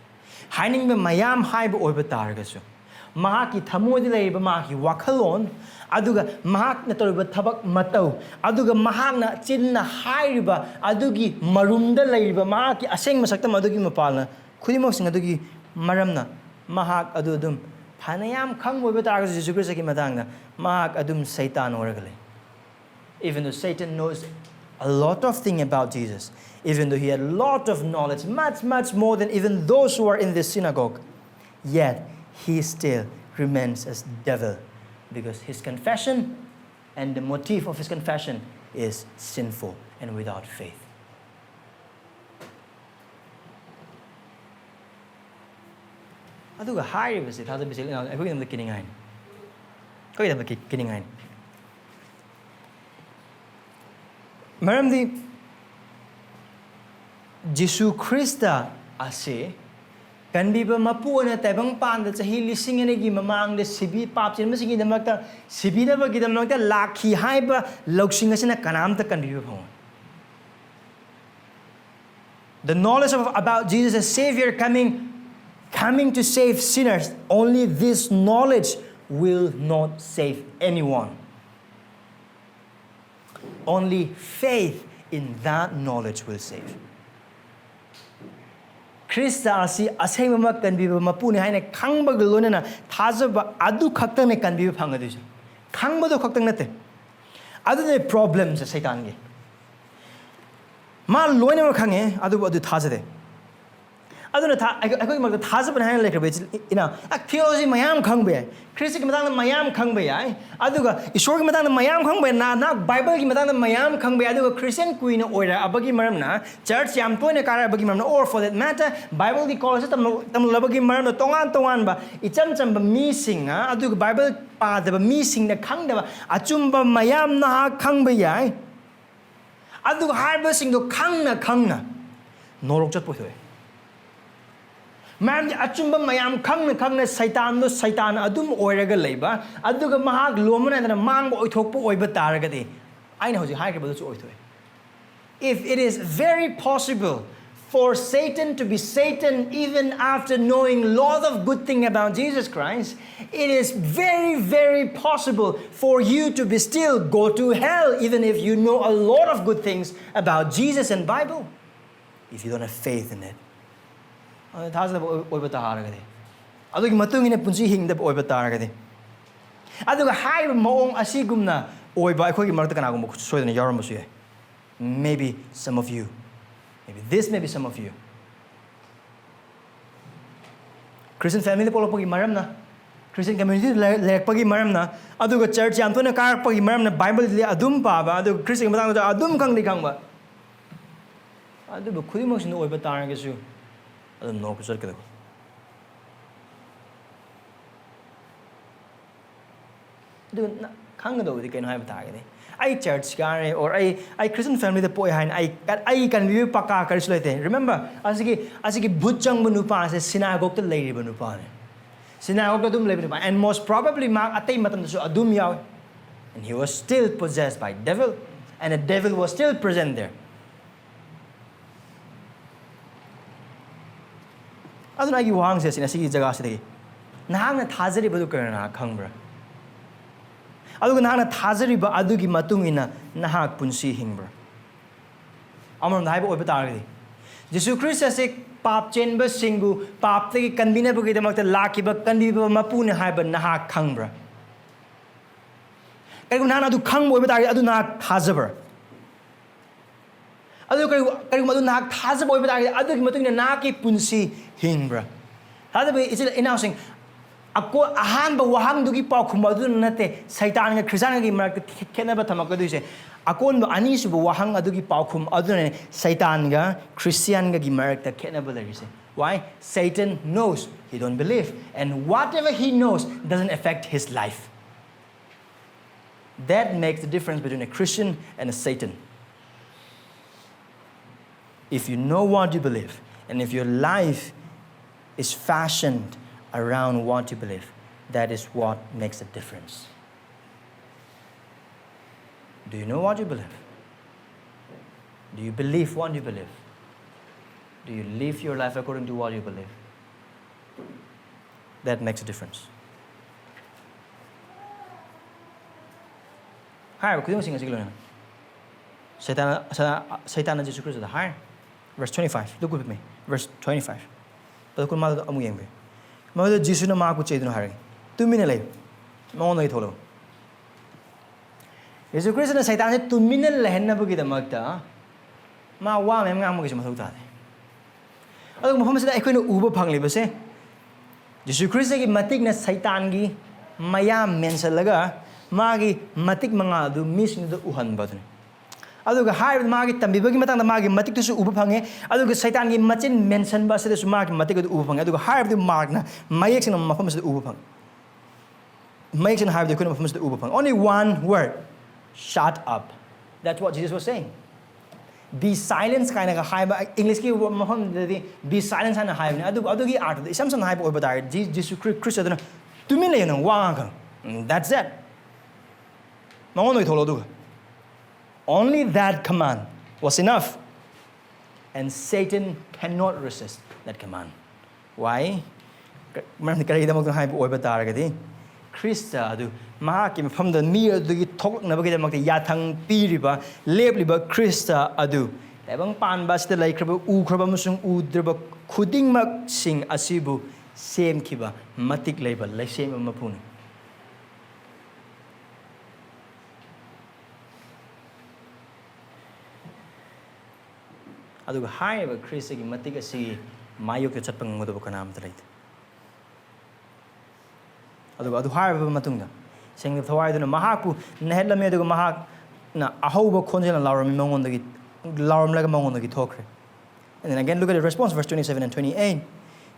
haining ba mayam haiba oiba targesu mahaki thamodi leiba mahaki wakhalon aduga mahak na toriba thabak matau aduga mahak na chinna hairiba adugi marumda leiba mahaki aseng masaktam adugi mapalna khudimok sing adugi maramna mahak adudum phanayam khangboiba targa Jisu Khrista gi matangna mahak adum Seitan oragale even though Satan knows a lot of thing about Jesus even though he had a lot of knowledge much more than even those who are in this synagogue yet he still remains as devil because his confession and the motive of his confession is sinful and without faith. Aduga hari basi thada bisi na aku nam kining ain. Koi nam kining ain. Maram di Jisu Khrista ase kanbiba mapu na taibang panda chahi lising anegi mamang de sibi pap chin masigi damakta sibi da bagi damakta lakhi haiba loksing asina kanam ta kanbiba phong. The knowledge about Jesus as Savior coming to save sinners, only this knowledge will not save anyone. Only faith in that knowledge will save. Khrista asi asema kanbiba mapuni haina khangba galona na thajaba adu khaktang ne kanbiba phangadu khangba do khaktang nate adu ne problems Seitan ge ma loina ma khange adu thajade aduna akhoi mak thajab na lekra be ina theology mayam khang be Christ ki matang mayam khang be ai aduga Ishwar ki matang mayam khang be na Bible ki matang mayam khang be aduga Christian queen oira abagi maram na church yam toina kara abagi maram na or for that matter Bible ki college tam labagi maram na tongan ba icham cham ba mi sing aduga Bible pa da ba mi sing na khang da ba achum ba mayam na khang be ai aduga harba sing do khang na norok chat pothoi man achumba mayam khang na Seitan do Seitan adum oiraga leiba aduga mahak lomana na mang bo oithokpo oiba taragadi aina hoji hai ke bodu oithoi if it is very possible for Satan to be Satan even after knowing lot of good thing about Jesus Christ, it is very, very possible for you to be still go to hell even if you know a lot of good things about Jesus and Bible. If you don't have faith in it. Maybe some of you. Maybe this may be some of you. Christian family polopagi maram na. Christian community lekpagi maram na. Aduga church yam tuna karpagi maram na Bible li adum pa ba adu Christian matang da adum kang di kang ba. Adu ba khudi mo sinu oiba tarang gesu. Adu no kusar kedo. Adu kang do di kaino hai ba tarang ni. I church guy or I Christian family the boy hain I can view paka karisulete. Remember, asiki butchang manupa se synagogue to lady manupa. Synagogue to dum lady and most probably mark atay matam so adum yaw. And he was still possessed by devil, and the devil was still present there. Aduna gi wang se sinasigi jaga se nahang na thazari badu karna khangbra. Aduga nahana thazariba adugi matungina nahak punsi hingbra. Amram naiba oiba targadi. Jisu Khrista se pap chenba singu pap te kanbina bugi damakta lakiba kandiba mapune haiba nahak khangbra. Kaigu nahana adu khang oiba targadi adu nahak thazabra. Adu kaigu madu nahak thazab oiba targadi adugi matungina nahaki punsi hingbra. Thadabi is announcing Ako ahan ba wahang dugi pa kumadu nate Seitan nga Christian nga marak kena ba tamakado ise akon ba anis ba wahang adugi pa kumadu ne Seitan nga Christian nga gimarak ta kena ba ise. Why? Satan knows he don't believe, and whatever he knows doesn't affect his life. That makes the difference between a Christian and a Satan. If you know what you believe, and if your life is fashioned around what you believe, that is what makes a difference. Do you know what you believe? Do you believe what you believe? Do you live your life according to what you believe? That makes a difference. Hi, kudimo singa siglo na. Seitan na Jisu Khrista da. Hi. Verse 25. Look with me. Verse 25. Pero kung malo amu yengbe. Mother Jisu na maku chay dun hari. 2 minutes lay. Maon na tholo. Jisu Khrista na Seitan se 2 minutes lehen na bugi da magta. Ma wa mem ngam gi mathau ta. Adu mafam se da ekoi na uba phangli ba se. Jisu Khrista gi matik na Seitan gi mayam mensalaga magi matik manga du mis ni do uhan ba dun. Aduga hai magi tambibagi matang da magi matik tu su uba phange aduga Seitan gi machin mention ba se su magi matik du uba phange aduga hai du mark na mayek sin mafam se uba phang mayek sin hai du kun mafam se uba phang only one word, shut up. That's what Jesus was saying. Be silent kind of hai ba English ki mafam de be silent kind of hai adugi art de samsam hai ba ba Jesus Christ aduna tumi le na wa ka that's it. Mangono tholo duga. Only that command was enough. And Satan cannot resist that command. Why? Khrista adu Mahakki Mapamda mir dugi thok na bagida makta yathang piriba lebliba Khrista adu lebang pan basta laikraba ukraba musung udraba khuding mak sing asibu sem kiba matik leiba laisem mapun. Aduga hai ba Khrista gi matik asi ꯃꯥꯌꯣꯛꯇ ꯆꯠꯄ ꯉꯝꯒꯗꯕ ꯀꯅꯥ ꯑꯃꯇ ꯂꯩꯇꯦ ꯑꯗꯨꯒ ꯑꯗꯨ ꯍꯥꯏꯔꯕ ꯃꯇꯨꯡꯗ ꯁꯦꯡꯂꯕ ꯊꯋꯥꯏꯗꯨꯅ ꯃꯍꯥꯛꯄꯨ ꯅꯦꯠꯂꯝꯃꯤ ꯑꯗꯨꯒ ꯃꯍꯥꯛꯅ ꯑꯍꯧꯕ ꯈꯣꯟꯖꯦꯜꯅ ꯂꯥꯎꯔꯝꯃꯤ ꯃꯉꯣꯟꯗꯒꯤ ꯂꯥꯎꯔꯝꯂꯒ ꯃꯉꯣꯟꯗꯒꯤ ꯊꯣꯛꯈ꯭ꯔꯦ. And then again look at the response verse 27 and 28.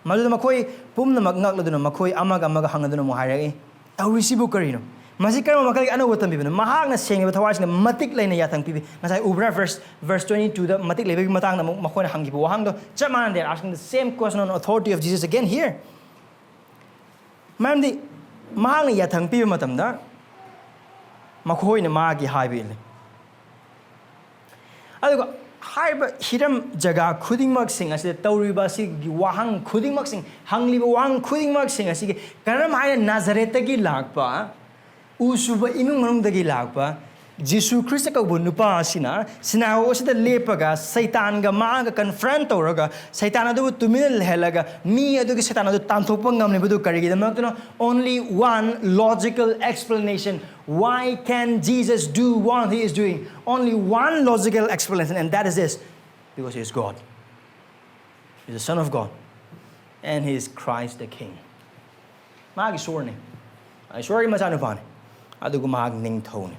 Maduda makhoi pumnamak ngakladuna makhoi amaga hangaduna mo hairagi tawrisibu karino masi karma makali anawa tambibuna mahakna sengeba thawasina matik leina yathang pibi ngasai ubra verse 22 da matik lebegi matangna makhoina hangibu wahangdo chamana they are asking the same question on authority of Jesus again here. Mamdi mahakna yathang pibi matamda makhoina magi haibile aduga Haiba hiram jaga khuding mak sing aside tauriba si wahang khuding mak sing hangliba wahang khuding mak sing asige karam haina Nazareth gi lagpa usuba imung manung dagi lagpa Jisu Khrista ka nupa asina sinaho asida lepaga Seitan ga maaga confront tawraga Seitan adu tumina lehelaga mi adu gi Seitan adu tanthokpa ngamne budu karigi damakno only one logical explanation. Why can Jesus do what he is doing? Only one logical explanation, and that is this: because he is God. He is the Son of God, and he is Christ the King. Mahakki sorne, Esorgi Macha Nipani, aduga mahak ningthone.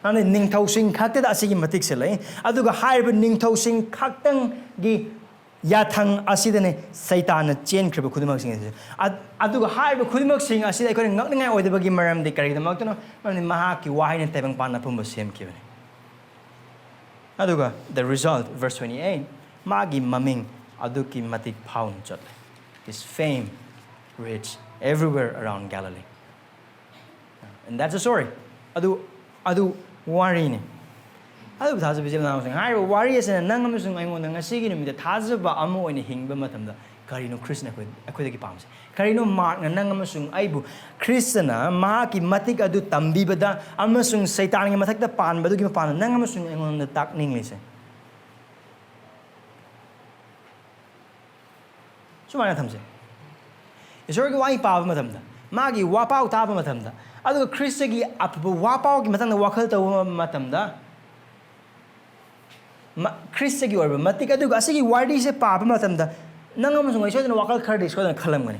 Ane ningthau sing khakta da asigi matik selai, aduga haiba ningthau sing khaktang gi yathang asidane Seitan chen khriba khudimak sing aduga haiba khudimak sing asida ikone ngakningai oidabagi maram de kari damaktono mani mahakki wahine tebang panna phumba sem kibane aduga the result verse 28 magi maming aduki matik phaun chat his fame reached everywhere around Galilee. And that's the story. Adu warine adu thaza bijil na sing hai wari asena nangam sung aingon nga sigi numida thaza ba amo oine hingba matamda karino Krishna akoi gi pamse karino mark na nangam sung aibu Krishna Mahakki Matik adu tambibada amasung Seitan gi Mathakta pan badu gi pan nangam sung aingon na tak ninglise sumana thamse Esorgi wai pa matamda magi wapau ta matamda adu Krishna gi apbu wapau gi matang wakhal taw matamda Khristagi orba matik aduga asigi wadi se papa matamda nangam sungai sodana wakal khar dis kodana khalamgani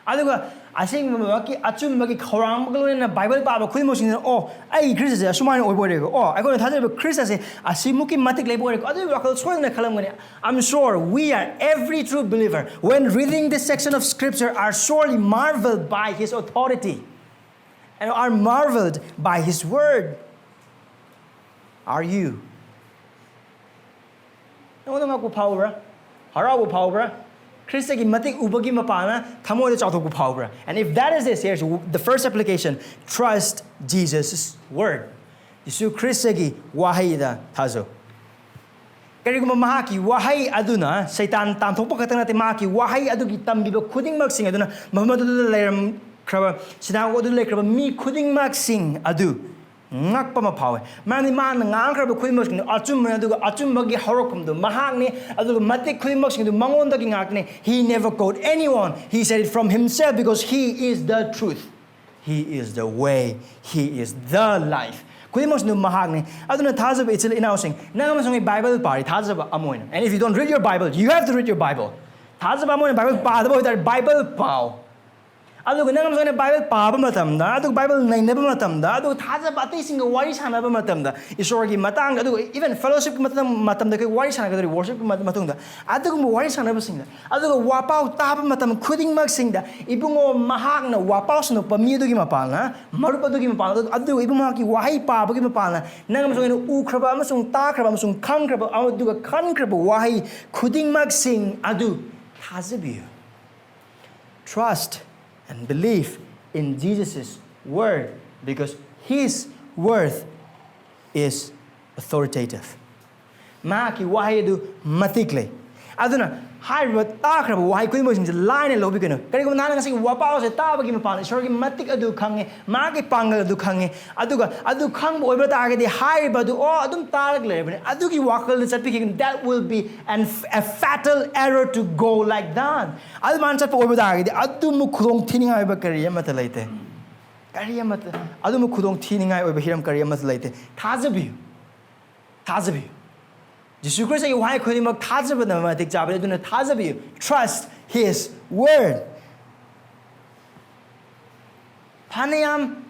aduga asing maki achum maki khorang magalona Bible papa khudimo sing oh ai Christ se sumani oiborego oh I gonna tell you Christ se asimuki matik leborego adu wakal sodana khalamgani. I'm sure we are every true believer when reading this section of scripture are sorely marveled by his authority and are marveled by his word. Are you? No nga ku phawbra harabu phawbra Khristagi matik ubagi mapana thamoida chawthoku phawbra. And if that is this, here's the first application: trust Jesus' word. Jisu Khristagi wahai da thazo kariguma mahakki wahai aduna Seitan tanthokpa khatang nate mahakki wahai adugi tambiba khudingmak sing aduna mamadu leiram kraba sinago adu leikraba mi khudingmak sing adu ngakpa ma phawe mani man ngangraba khudimok sing achum aduga achumbagi horokumdu mahakni aduga matik khudimok sing du mangondagi ngakne. He never quote anyone. He said it from himself because he is the truth, he is the way, he is the life. Khudimok sing du mahakni aduna thazaba ichil inausing nangam song Bible pari thazaba amoina. And if you don't read your Bible, you have to read your Bible. Thazaba amoina Bible pa dabo Bible pao aduga nangam song Bible paba matamda aduga Bible nainaba matamda aduga thazaba atei singa wari sanaba matamda Esorgi matang aduga even fellowship matamda kai wari sanagadori worship matungda aduga wari sanaba singda aduga wapau taba matam khudingmak singda ibungo mahakna wapau sno pami adugi mapalna marupa adugi mapalna aduga ibumaki wahai pabagi mapalna nangam song ukraba amasung takraba amasung khangraba aduga khangraba wahai khudingmak sing adu thazabiu. Trust and believe in Jesus' word because his word is authoritative. Mahakki wahai adu matikle aduna haiba takraba wahai khudimok sing line lo bigano karigum nana ngasing wapao se tabagi mapana Esorgi matik adu khange mahakki pangal adu khange aduga adu khangbo oibra tagedi haiba adu oh adum tarak lebane adugi wakal chatpi that will be a fatal error to go like that. Adu man chatpa oibra tagedi adu mu khudong thiningai ba kariya mata leite kariya mata adu mu khudong thiningai oiba hiram kariya mata leite thazabi Jisu Khristagi wahai khudimak thajabana matik chabade aduna thajabiyu. Trust His word. Phanayam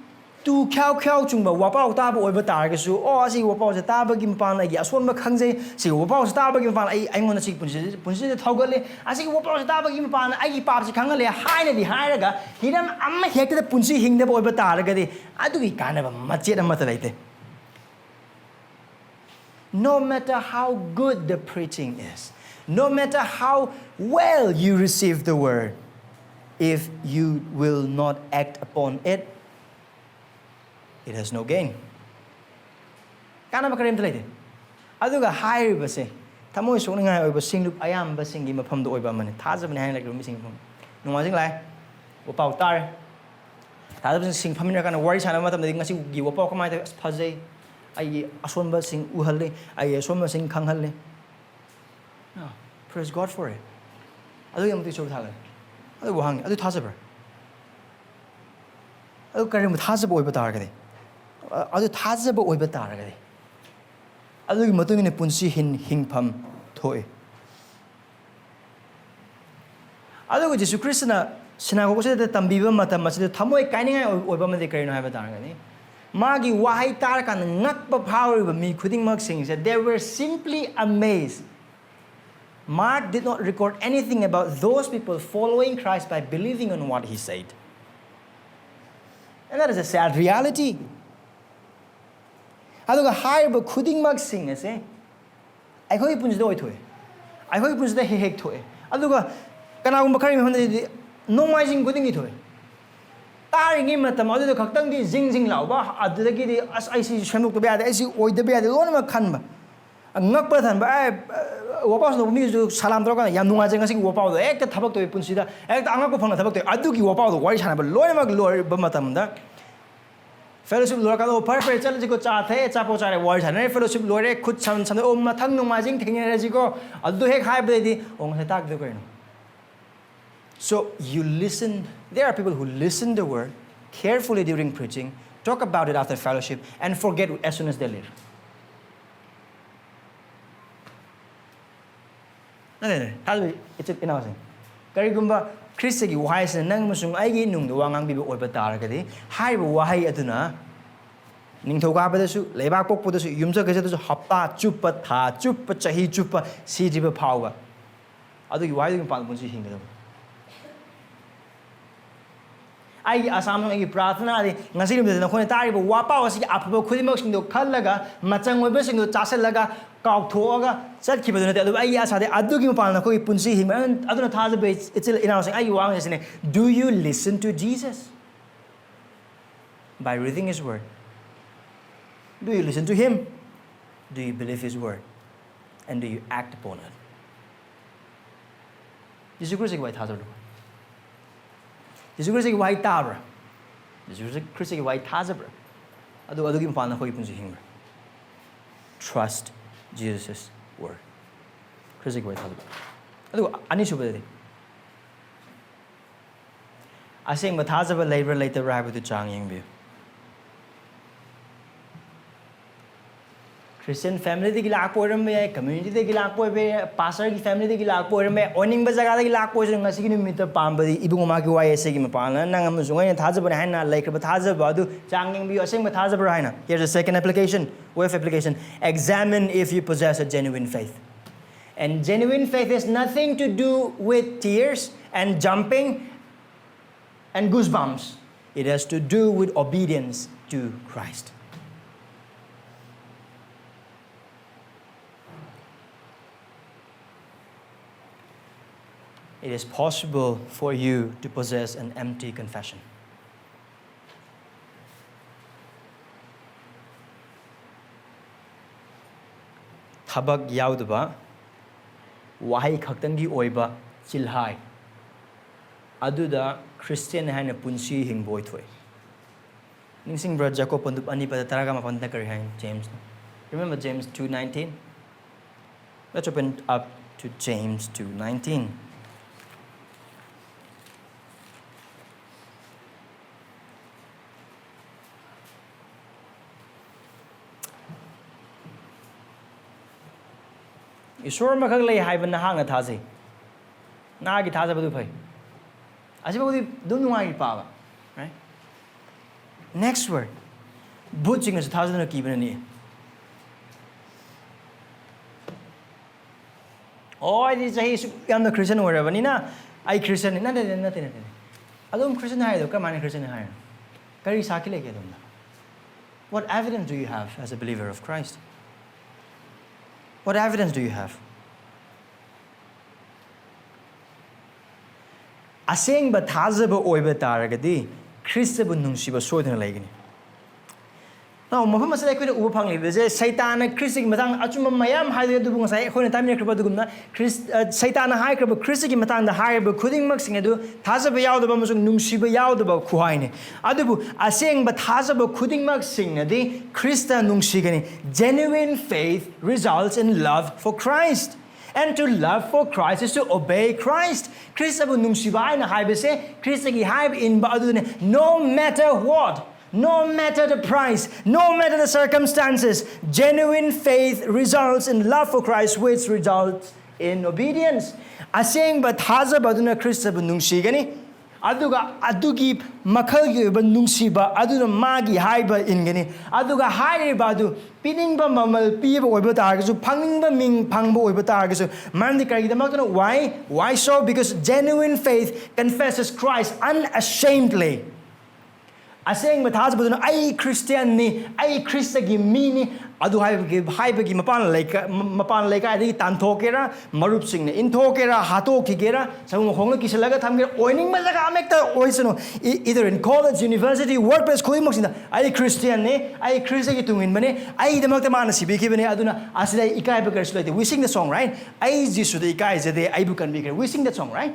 tu khao chungba wapau taba oiba taragasu asi wapau se taba gi mpan agi asonba khangjai si wapau se taba gi mpan ai ngona si punsi de thaugalle asi wapau se taba gi mpan ai gi pap se khangale haina di hairaga hiram amma hekta de punsi hingda oiba taragadi adu gi kanaba machet amata laite. No matter how good the preaching is, no matter how well you receive the word, if you will not act upon it, it has no gain. Kanaba karim talaite. Aduga higher base. Tamoy so nga oiba singlup ayam ba singi mafam do oiba man. Thajabani hain like rumi sing pham. Nungwajing lai. Wapau tar. Thajabani sing phamina kana wari sana matam ding ngasi gi wapau kamai ta phajai. Ai asonba sing uhalle. Ai asonba sing khanghalle. No. Praise God for it. Adu yam ti chob thagal. Adu wahang adu thajabra. Adu karim thajab oiba taragadi. Adu thajaba oiba taragadi. Adu gi matungine punsi hingpham thoi. Adu Jisu Khrista na sinagogo se tambiba matam masida thamoi kainingai oiba made karino haiba taragadi. Magi wahai tar kan ngakpa phawriba mi khudingmak sing se they were simply amazed. Mark did not record anything about those people following Christ by believing on what he said. And that is a sad reality. Aduga haiba khudingmak sing ase akhoi punjda oi thoe. Akhoi punjda hek thoe. Aduga kanagum bakhari me honde nongmaijing khudingi thoe. Taringi matam adu khaktang di jing lauba adudagi di as aisi shemuk to be ade aisi oi de be ade lon ma khanba. Ngakpa than ba wapau no mi ju salam troka yam nunga jeng asing wapau do ekta thabak to punsida ekta angakpa phangna thabak to adugi wapau do wari sana ba loi mak loi ba matam da fellowship lora ka do par chal ji ko cha the cha po cha re wari sana fellowship lore khut sam sam o mathang nunga jing thengye re ji ko adu hek hai ba di ong se tak de ko no. So you listen, there are people who listen the word carefully during preaching, talk about it after fellowship and forget as soon as they leave. No. It's enough. Karigumba Khristagi wahai sa nang musung aigi nung duwangang bibi oiba taragadi haiba wahai aduna ningthoga badasu leiba pok podasu yumsa gajadasu hapta chupa tha chupa chahi chupa sijiba phawga adugi wahai dum pan bunsi hingada ai asam ngi प्रार्थना ade ngasi rim de khone tari ba wapa wasi apba khudimok sing do khallaga machang oiba sing do chaselaga kauk thoga chat ki badune adu ai asa de adu gi pa na khoi punsi him aduna thaja be it's in our saying ai wang is ne do you listen to Jesus by reading his word? Do you listen to him? Do you believe his word? And do you act upon it? Jisu Khrista gi wai thaja do Jisu Khrista gi wai tabra Jisu Khrista gi wai thaja bra adu gi pa na khoi punsi him trust Jesus' word. Khrista gi wai thaja adu ani subade asing ma thaja ba leiba later ra bu chang yeng bi Christian family de gilak poiram me community de gilak poi be pastor ki family de gilak poiram me oning ba jaga de gilak poi ngasi gi nimita pambadi ibung ma ki wai ese gi mapana nang am zungai thaja ba haina like ba thaja ba du changing bi asing ba thaja ba haina. Here's a second application, way of application. Examine if you possess a genuine faith. And genuine faith has nothing to do with tears and jumping and goosebumps. It has to do with obedience to Christ. It is possible for you to possess an empty confession. Thabak yaudaba wahai khaktangi oiba chilhai aduda Christian haina punsi hingboi thoi ningsing bra Jacob pandup ani pada taraga mapanta kari hain James. Remember James 2:19? Let's open up to James 2:19. Isor makak lay haiban na hang na thazi. Na gi thaza badu phai. Asibodi dum nungai pa. Right? Next word. Butching is thaza na kiban ni. Oh, this is I'm the Christian or whatever. Nina, I Christian. Nothing. Alum Christian high. Come on, Christian high. Kari sakile ke dum. What evidence do you have as a believer of Christ? What evidence do you have? Aseng ba thaza ba oiba taragadi Christa bu nungsiba soidna laigini. Now, mafam masala ko uba phangli je Seitan Christ gi matang achuma mayam haide du bunga sai khone tamine kraba du gumna Christ Seitan hai kraba Christ gi matang da hai ba khuding mak sing adu thaza ba yaw da ba masung nungsiba yaw da ba khuai ne adu bu aseng ba thaza ba khuding mak sing adi Christa nungsigani. Genuine faith results in love for Christ. And to love for Christ is to obey Christ. Christ abu nungsiba na hai ba se Christ gi hai in ba adu ne no matter what. No matter the price, no matter the circumstances, genuine faith results in love for Christ, which results in obedience. Aseng ba thaza ba duna Christa ba nungsigani aduga adugi makhal gi ba nungsiba aduna magi haiba ingani aduga hai ba du pining ba mamal pi ba oiba targasu phangning ba ming phangba oiba targasu mandi kari da makna why so? Because genuine faith confesses Christ unashamedly. Aseng mathaza baduna ai Christian ni ai Khristagi mi ni adu haibagi mapan leka adi tanthokera marup sing ne inthokera hato kigera sang khongla kisalaga thamger oining malaga amekta oisano either in college, university, workplace khoimok sina ai Christian ne ai Khristagi tungin bane ai damakta mana sibi kibane aduna asida ikai ba kerslete. We sing the song, right? Ai Jisu de ikai zede ai bu kan bi. We sing that song, right?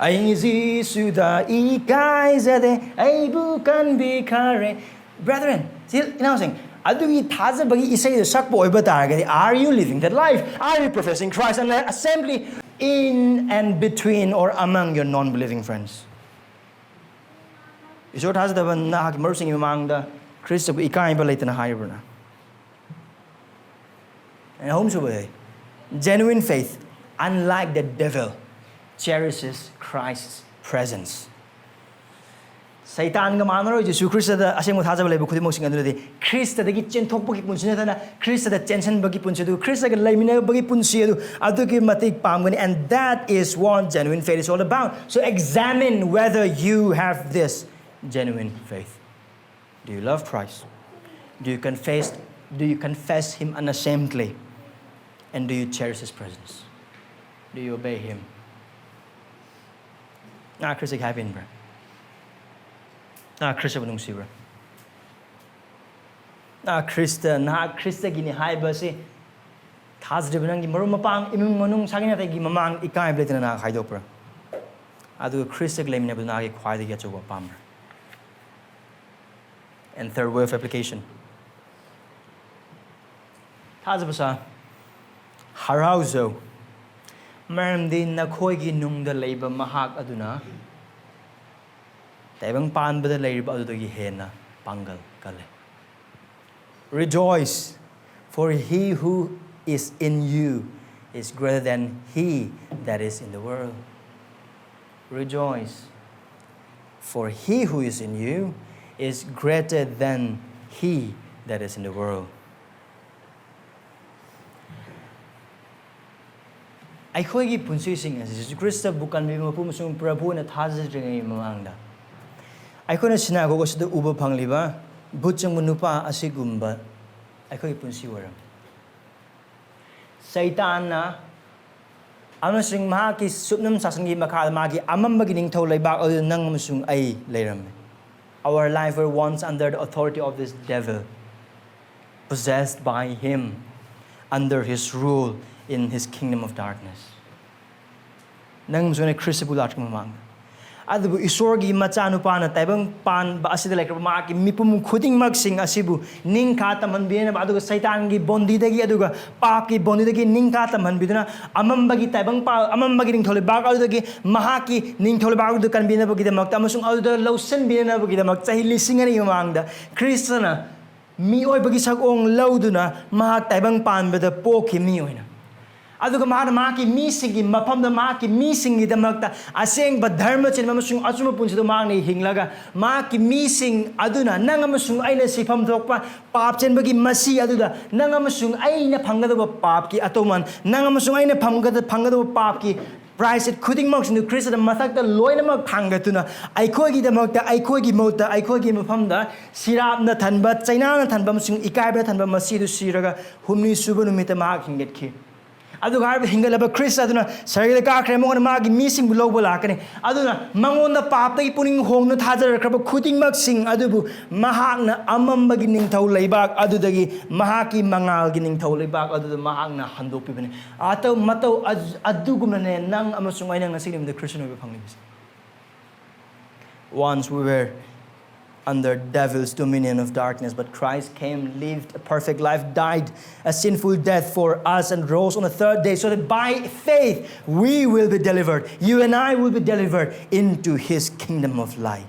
Ai Jisu da ikai zede ai bu kan bi kare. Brethren, see, you know what I'm saying? Adugi thaza bagi isai the sakbo oiba taragadi. Are you living that life? Are you professing Christ and assembly in and between or among your non-believing friends? Isor thaza da ban na mersing among the Christ of ikai ba leitana haibuna. And home so genuine faith, unlike the devil, cherishes Christ's presence. Seitan ga manaro Jisu Khrista da aseng muthaza lebu khudi mosing andudi Khrista da gi chenthok bagi punsi na Khrista da tension bagi punsi du Khrista ga laimina bagi punsi adu gi matik pamgani, and that is what genuine faith is all about. So examine whether you have this genuine faith. Do you love Christ? Do you confess him unashamedly? And do you cherish his presence? Do you obey him? Na Khrista happy in bro. Na Khrista bunung si bro. Na Khrista gini hai ba se thaz de bunang gi marum mapang imung manung sagina ta gi mamang ikai bletina na khai dok bro. Adu Khrista glemina buna gi khwai de gi choba pam. And third way of application. Thaz ba sa harauzo maram din na khoi gi nung da leiba mahak aduna taibang pan ba da leiba adu gi hena pangal kale. Rejoice, for he who is in you is greater than he that is in the world. Rejoice, for he who is in you is greater than he that is in the world. Aikoigi punsi sing as Jisu Khrista bukan bi mapu musung prabhu na thazringai mamangda. Aikona sinagogo sida uba phangliba butchang munupa asigumba aikoi punsi waram. Seitan na amasing mahaki supnam sasangi makha magi amambagi ningthau leibak adu nang musung ai leiram. Our life were once under the authority of this devil, possessed by him, under his rule in his kingdom of darkness. Nang musone Khrista bulat mamang. Adu Esorgi Macha Nipani taibang pan ba asida like maki mipum khuding magsing asibu ning khata man bina adu Seitan gi bondi dagi aduga paki bondi dagi ning khata man biduna amambagi taibang pa amambagi ning thole bag adu dagi mahaki ning thole bag adu kan bina bagi damak tamasung adu lausen bina bagi damak chahi lising ani mamangda Khrista na miyoibagi sakong lauduna mahak taibang panbada poki miyoina aduga mahaki misingi mapamda mahaki misingi damakta aseng ba dharma chen amasung achuma punsido mangni hinglaga mahaki mising aduna nang amasung aina sifam thokpa pap chen bagi masi aduda nang amasung aina phanggadaba pap ki atoman nang amasung aina phanggadaba pap ki price it khuding marks in the Christ the Mathakta loinamak phangatuna aikhogi damakta aikhogi mota aikhogi mapamda sirap na thanba chaina na thanba amasung ikaiba thanba masi du siraga humni suba numita mahak hinget ki aduga harba hingalaba Christ aduna sarigda kakre mongona magi missing bulobo lakani aduna mangonda papta ipuning hongna thajar kraba khuding mak sing adubu mahakna amambagi ningthau leibak adudagi mahaki mangal gi ningthau leibak aduda mahakna handopibane atau matau adugumne nang amasung aina ngasigim the Christian obe phanglibis once we were under devil's dominion of darkness, but Christ came, lived a perfect life, died a sinful death for us, and rose on the third day, so that by faith we will be delivered. You and I will be delivered into His kingdom of light.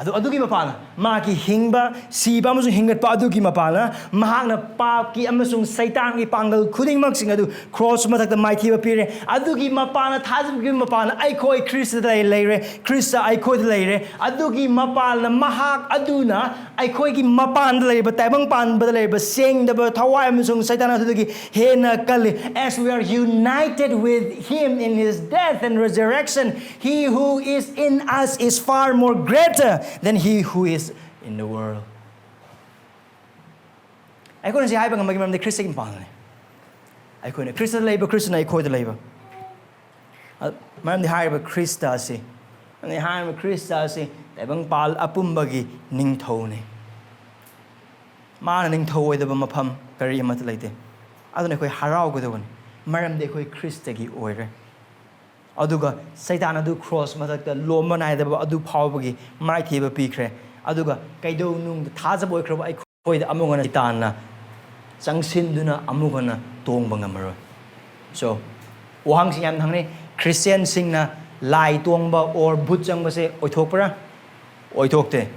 Adugi mapala maki hingba siba amasung hingat pa adugi mapala mahakna papki amasung Seitan ki pangal khuding maksing adu cross mathakta maithiba pire adugi mapala thazibgi mapala aikoi Christ dai leire Christa aikoi leire adugi mapala mahak aduna aikoi ki mapan dai ba taibang pan ba dai ba seng da ba thawai amasung Seitan adugi hena kali as we are united with Him in His death and resurrection. He who is in us is far more greater than he who is in the world. I couldn't say I bang magim the Christian pan. I couldn't Christian labor Christian I call the labor. Man the hire a Christa see. And the hire a Christa see they bang pal apumbagi ning tone. Man ning toe with the mapam very matalite. I don't know harao go the one. Maram de koi Christagi order. Aduga Seitan adu cross mathakta lomanai da adu phawbagi mai thiba pikre aduga kaido nung thaja boy khroba ai khoi da amungana Seitan na changsin duna amugana tongba ngamaro so wahang sing yam thangni Christian sing na lai tongba or bhut changba se oithokpara oithokte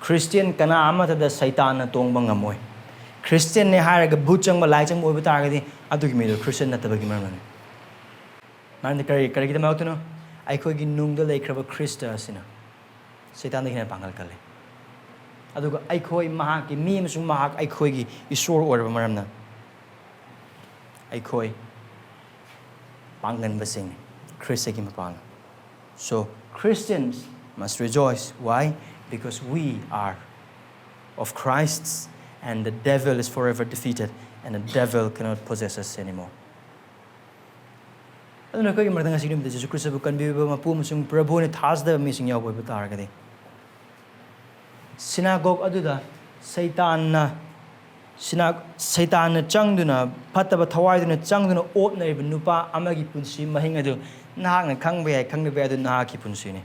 Christian kana ama da Seitan na tongba ngamoi Christian ne haraga bhut changba lai changba oiba targadi adugi me Christian na tabagi marmani man the kari the mountain I could get nung the lake of a Christa sinner. Seitan the Pangal Kale. Aduga I koi mahaki memes mahak I koigi is sore order of Maramna. I koi Pangan Basing, Christakim upon. So Christians must rejoice. Why? Because we are of Christ's and the devil is forever defeated and the devil cannot possess us anymore. I don't know if you can see Jisu Khrista can be a Pumsung Prabhu and has the missing your with Targadi. Synagogue Aduda, Seitan Changduna, Pataba Tawaiduna, Changduna, Ordinary Nupa, Amagi Punsi, Mahingadu, Nahang and Kangbe, Kangbe, Nahaki Punsini.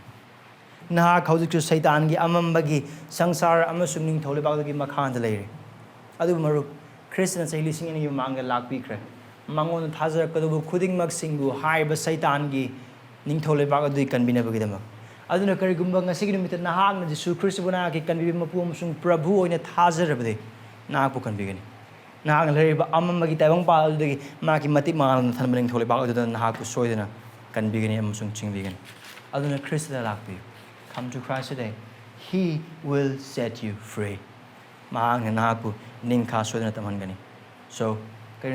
Nahak, how did you Seitangi, Amambagi, Sangsar, Amasung, Tolibagi, Makan the lady. Adu Maru, Christians are listening in your manga lak bikre. Mangon Tazar Kadubu Kuding Maxingu, high by Seitangi, Ningtole Bagadu can be never get them. I don't know Karigumba, a significant with Nahang, Jisu Khrista can be Mapum Prabhu in a Tazar of the Napu can begin. Nahang Lariba Amamagi Tavang the Mahakki Matik and Thundering Tole Bagadu and Haku Soidana can begin Amusung Ching vegan. I don't know Christa Lakpi. Come to Christ today. He will set you free. Mahang and Naku, Ninka Soidana Tamangani. So, the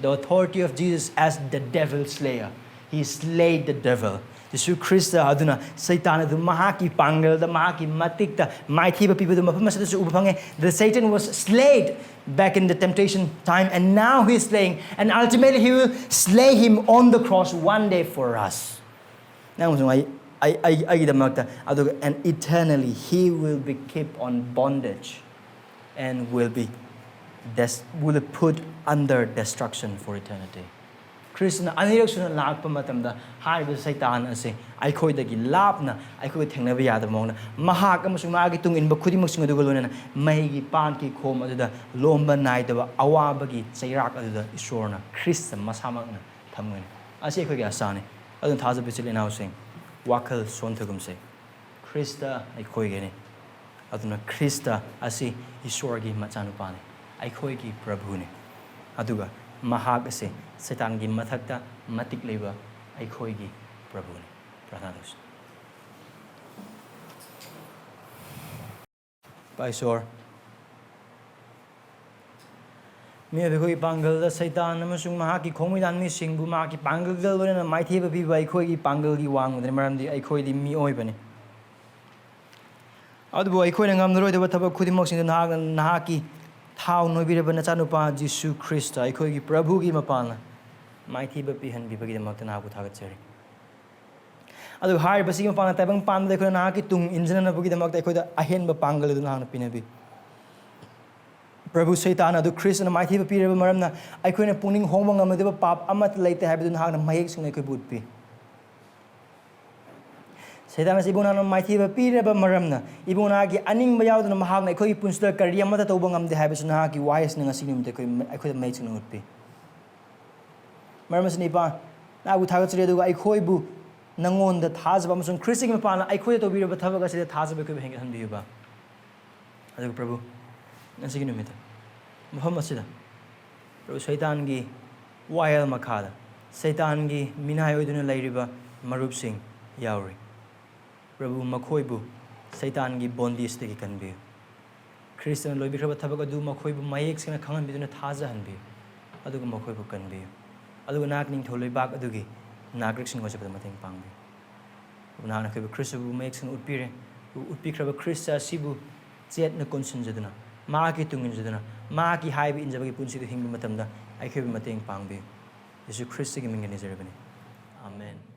authority of Jesus as the devil slayer. He slayed the devil. Jisu Khrista aduna Seitan adu Mahakki pangal the Mahakki Matik the mighty people the Satan was slayed back in the temptation time and now he is slaying and ultimately he will slay him on the cross one day for us. Now and eternally he will be kept on bondage and will be put under destruction for eternity. Krishna Nameirakpam lakpa matamda haiba Seitan ase aikhoidagi lapna aikoi thengnabi yadamona mahak amasung magi tungin ba khudimuk singa dugolona maigi panki khom aduda lomba naidaba awabagi chairak aduda isorna Christ masamakna thamgani ase aikhoigi asane adun thaja bichil inausing wakal sonthagum se Christa aikhoigeni aduna Khrista asi Esorgi Macha Nipani aikhoigi Prabhuni aduga mahak ase Seitan gi Mathakta matik leiba aikhoigi Prabhuni prarthana tausi Paisor mi abhoi pangal da Seitan amasung mahakki khongmidan mi singbu mahakki pangal dal lorena maitheba piba aikhoigi pangal gi wangudre maramdi aikhoidi mi oibani adubu aikhoina ngamnaroidaba thabak khudimok sing nahaki thau noibiraba nachanupa Jisu Khrista aikhoigi Prabhu gi mapana maithiba pihanbibagi damakta nahaku thagatsari adu hari basi mapana tabang panda aikhoina nahaki tung injana bagi damakta aikhoida ahenba pangal du nahana pinabi Prabhu Seitan adu Khrista na maithiba piraba maramna aikhoina puning hongba ngamdeba pap amat leite habidu nahana mayek sing aikoi budpi Seitan as ibuna na maithiba piraba maramna ibuna gi aning bayawduna mahakna aikoi punsda kariya mata tawba ngamde habisu nahaki wise na ngasi nimte aikoi mayek sing utpi Maramas nipa nagu thagatsri aduga aikoi bu nangon da thazba amasung Khrista gi mapana aikoi to biraba thabaga sida thazba ko henga hanbiba aduga Prabhu Nasigi numita. Mafam asida. Prabhu Seitan gi wayal makada. Seitan gi minai oiduna lairiba marup sing yauri. Prabhu makhoibu Seitan gi bondis tegi kanbi. Christian loibikraba thabaga du makhoibu mayek sina khangan biduna thaza hanbi. Aduga makhoibu kanbi. Aduga nak ning tholoi bak adugi nagrik sing wajaba mateng pangbi. Una na khoibu Christa bu mayek sing utpire. Utpikraba Christa sibu jet na konsin jaduna. Mahakki tungin jaduna mahakki haibi injabagi punsidu hingba matamda aikhobi mateng pangbi Jisu Khristagi mingani jarabani Amen